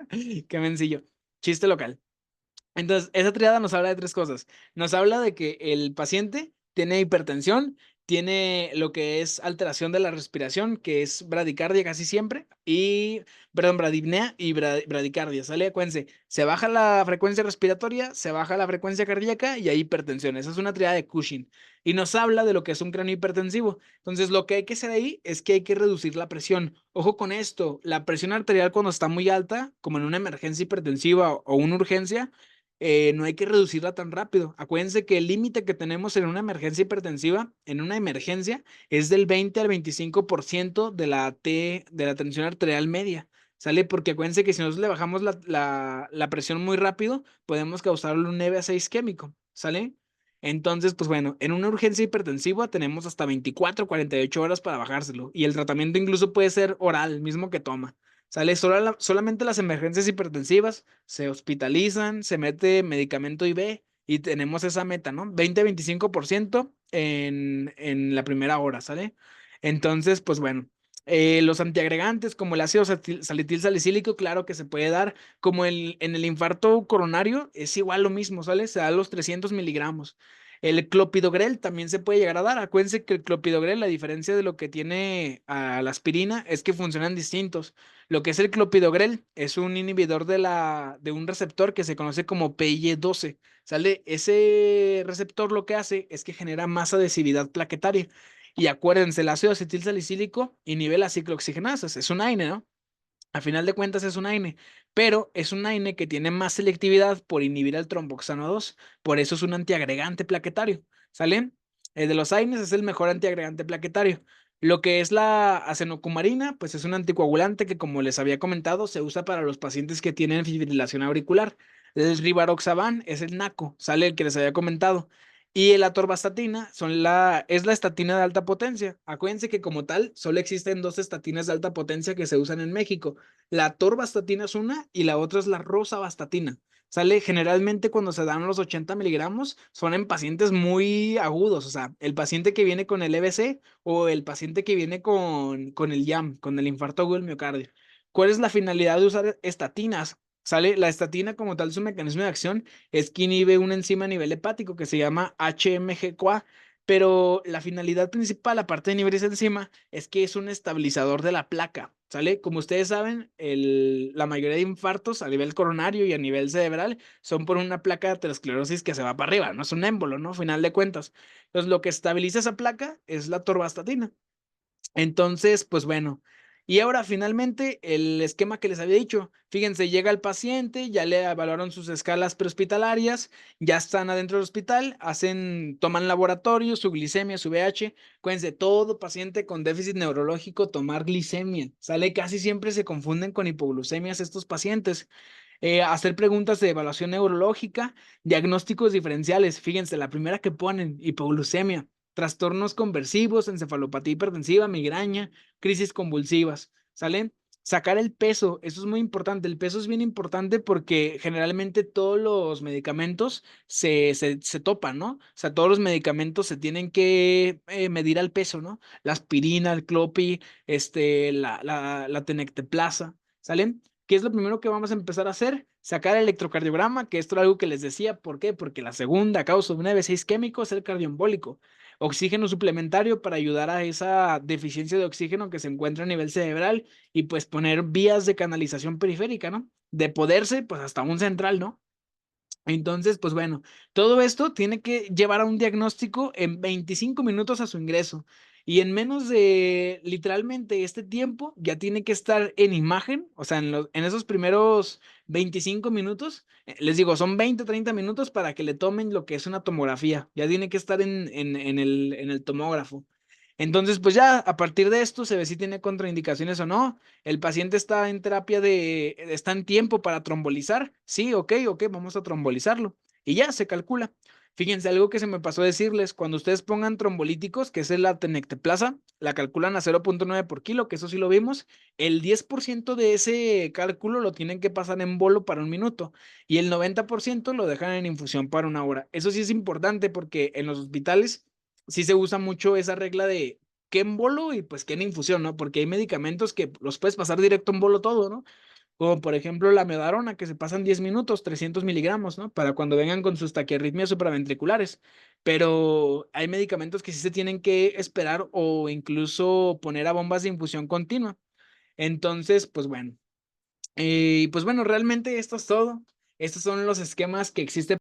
Qué sencillo. Chiste local. Entonces, esa triada nos habla de tres cosas. Nos habla de que el paciente tiene hipertensión, tiene lo que es alteración de la respiración, que es bradicardia casi siempre, y, perdón, bradipnea y bradicardia, ¿sale? Acuérdense, se baja la frecuencia respiratoria, se baja la frecuencia cardíaca y hay hipertensión. Esa es una triada de Cushing. Y nos habla de lo que es un cráneo hipertensivo. Entonces, lo que hay que hacer ahí es que hay que reducir la presión. Ojo con esto, la presión arterial cuando está muy alta, como en una emergencia hipertensiva o una urgencia, no hay que reducirla tan rápido. Acuérdense que el límite que tenemos en una emergencia hipertensiva, en una emergencia, es del 20 al 25% de la tensión arterial media. ¿Sale? Porque acuérdense que si nosotros le bajamos la presión muy rápido, podemos causarle un EVA6 isquémico. ¿Sale? Entonces, pues bueno, en una urgencia hipertensiva tenemos hasta 24, 48 horas para bajárselo. Y el tratamiento incluso puede ser oral, mismo que toma. ¿Sale? Solamente las emergencias hipertensivas se hospitalizan, se mete medicamento IV y tenemos esa meta, ¿no? 20-25% en la primera hora, ¿sale? Entonces, pues bueno, los antiagregantes como el ácido salitil salicílico, claro que se puede dar, como en el infarto coronario, es igual lo mismo, ¿sale? Se da los 300 miligramos. El clopidogrel también se puede llegar a dar. Acuérdense que el clopidogrel, la diferencia de lo que tiene a la aspirina, es que funcionan distintos. Lo que es el clopidogrel es un inhibidor de un receptor que se conoce como PI12. ¿Sale? Ese receptor lo que hace es que genera más adhesividad plaquetaria. Y acuérdense, el ácido acetil salicílico inhibe las ciclooxigenasas. Es un AINE, ¿no? A final de cuentas es un AINE, pero es un AINE que tiene más selectividad por inhibir al tromboxano 2. Por eso es un antiagregante plaquetario. ¿Sale? El de los AINES es el mejor antiagregante plaquetario. Lo que es la acenocumarina, pues es un anticoagulante que, como les había comentado, se usa para los pacientes que tienen fibrilación auricular. El rivaroxaban es el NACO, sale el que les había comentado. Y la atorvastatina es la estatina de alta potencia. Acuérdense que como tal, solo existen dos estatinas de alta potencia que se usan en México. La atorvastatina es una y la otra es la rosuvastatina. Sale generalmente cuando se dan los 80 miligramos, son en pacientes muy agudos, o sea, el paciente que viene con el EBC o el paciente que viene con el YAM, con el infarto agudo del miocardio. ¿Cuál es la finalidad de usar estatinas? Sale la estatina como tal, su mecanismo de acción es que inhibe una enzima a nivel hepático que se llama HMG-CoA, pero la finalidad principal, aparte de inhibir esa enzima, es que es un estabilizador de la placa, ¿sale? Como ustedes saben, la mayoría de infartos a nivel coronario y a nivel cerebral son por una placa de aterosclerosis que se va para arriba, no es un émbolo, ¿no? Final de cuentas. Entonces, lo que estabiliza esa placa es la torvastatina. Entonces, pues bueno. Y ahora finalmente el esquema que les había dicho. Fíjense, llega el paciente, ya le evaluaron sus escalas prehospitalarias, ya están adentro del hospital, toman laboratorio, su glicemia, su VH. Acuérdense, todo paciente con déficit neurológico tomar glicemia. Sale, casi siempre se confunden con hipoglucemias estos pacientes. Hacer preguntas de evaluación neurológica, diagnósticos diferenciales. Fíjense, la primera que ponen, hipoglucemia, trastornos conversivos, encefalopatía hipertensiva, migraña, crisis convulsivas. ¿Sale? Sacar el peso, eso es muy importante. El peso es bien importante porque generalmente todos los medicamentos se topan, ¿no? O sea, todos los medicamentos se tienen que medir al peso, ¿no? La aspirina, el clopi, la tenecteplasa, ¿sale? ¿Qué es lo primero que vamos a empezar a hacer? Sacar el electrocardiograma, que esto era algo que les decía. ¿Por qué? Porque la segunda causa de un EV6 isquémico es el cardioembólico. Oxígeno suplementario para ayudar a esa deficiencia de oxígeno que se encuentra a nivel cerebral y pues poner vías de canalización periférica, ¿no? De poderse, pues hasta un central, ¿no? Entonces, pues bueno, todo esto tiene que llevar a un diagnóstico en 25 minutos a su ingreso. y en menos de literalmente este tiempo ya tiene que estar en imagen, o sea, en esos primeros 25 minutos, les digo, son 20, 30 minutos para que le tomen lo que es una tomografía, ya tiene que estar en el tomógrafo. Entonces, pues ya a partir de esto se ve si tiene contraindicaciones o no. El paciente está en terapia está en tiempo para trombolizar. Sí, ok, vamos a trombolizarlo. Y ya se calcula. Fíjense, algo que se me pasó a decirles, cuando ustedes pongan trombolíticos, que es la tenecteplasa, la calculan a 0.9 por kilo, que eso sí lo vimos, el 10% de ese cálculo lo tienen que pasar en bolo para 1 minuto y el 90% lo dejan en infusión para 1 hora. Eso sí es importante porque en los hospitales sí se usa mucho esa regla de qué en bolo y pues qué en infusión, ¿no? Porque hay medicamentos que los puedes pasar directo en bolo todo, ¿no? Como por ejemplo la medarona, que se pasan 10 minutos, 300 miligramos, ¿no? Para cuando vengan con sus taquiarritmias supraventriculares. Pero hay medicamentos que sí se tienen que esperar o incluso poner a bombas de infusión continua. Entonces, pues bueno. Pues bueno, realmente esto es todo. Estos son los esquemas que existen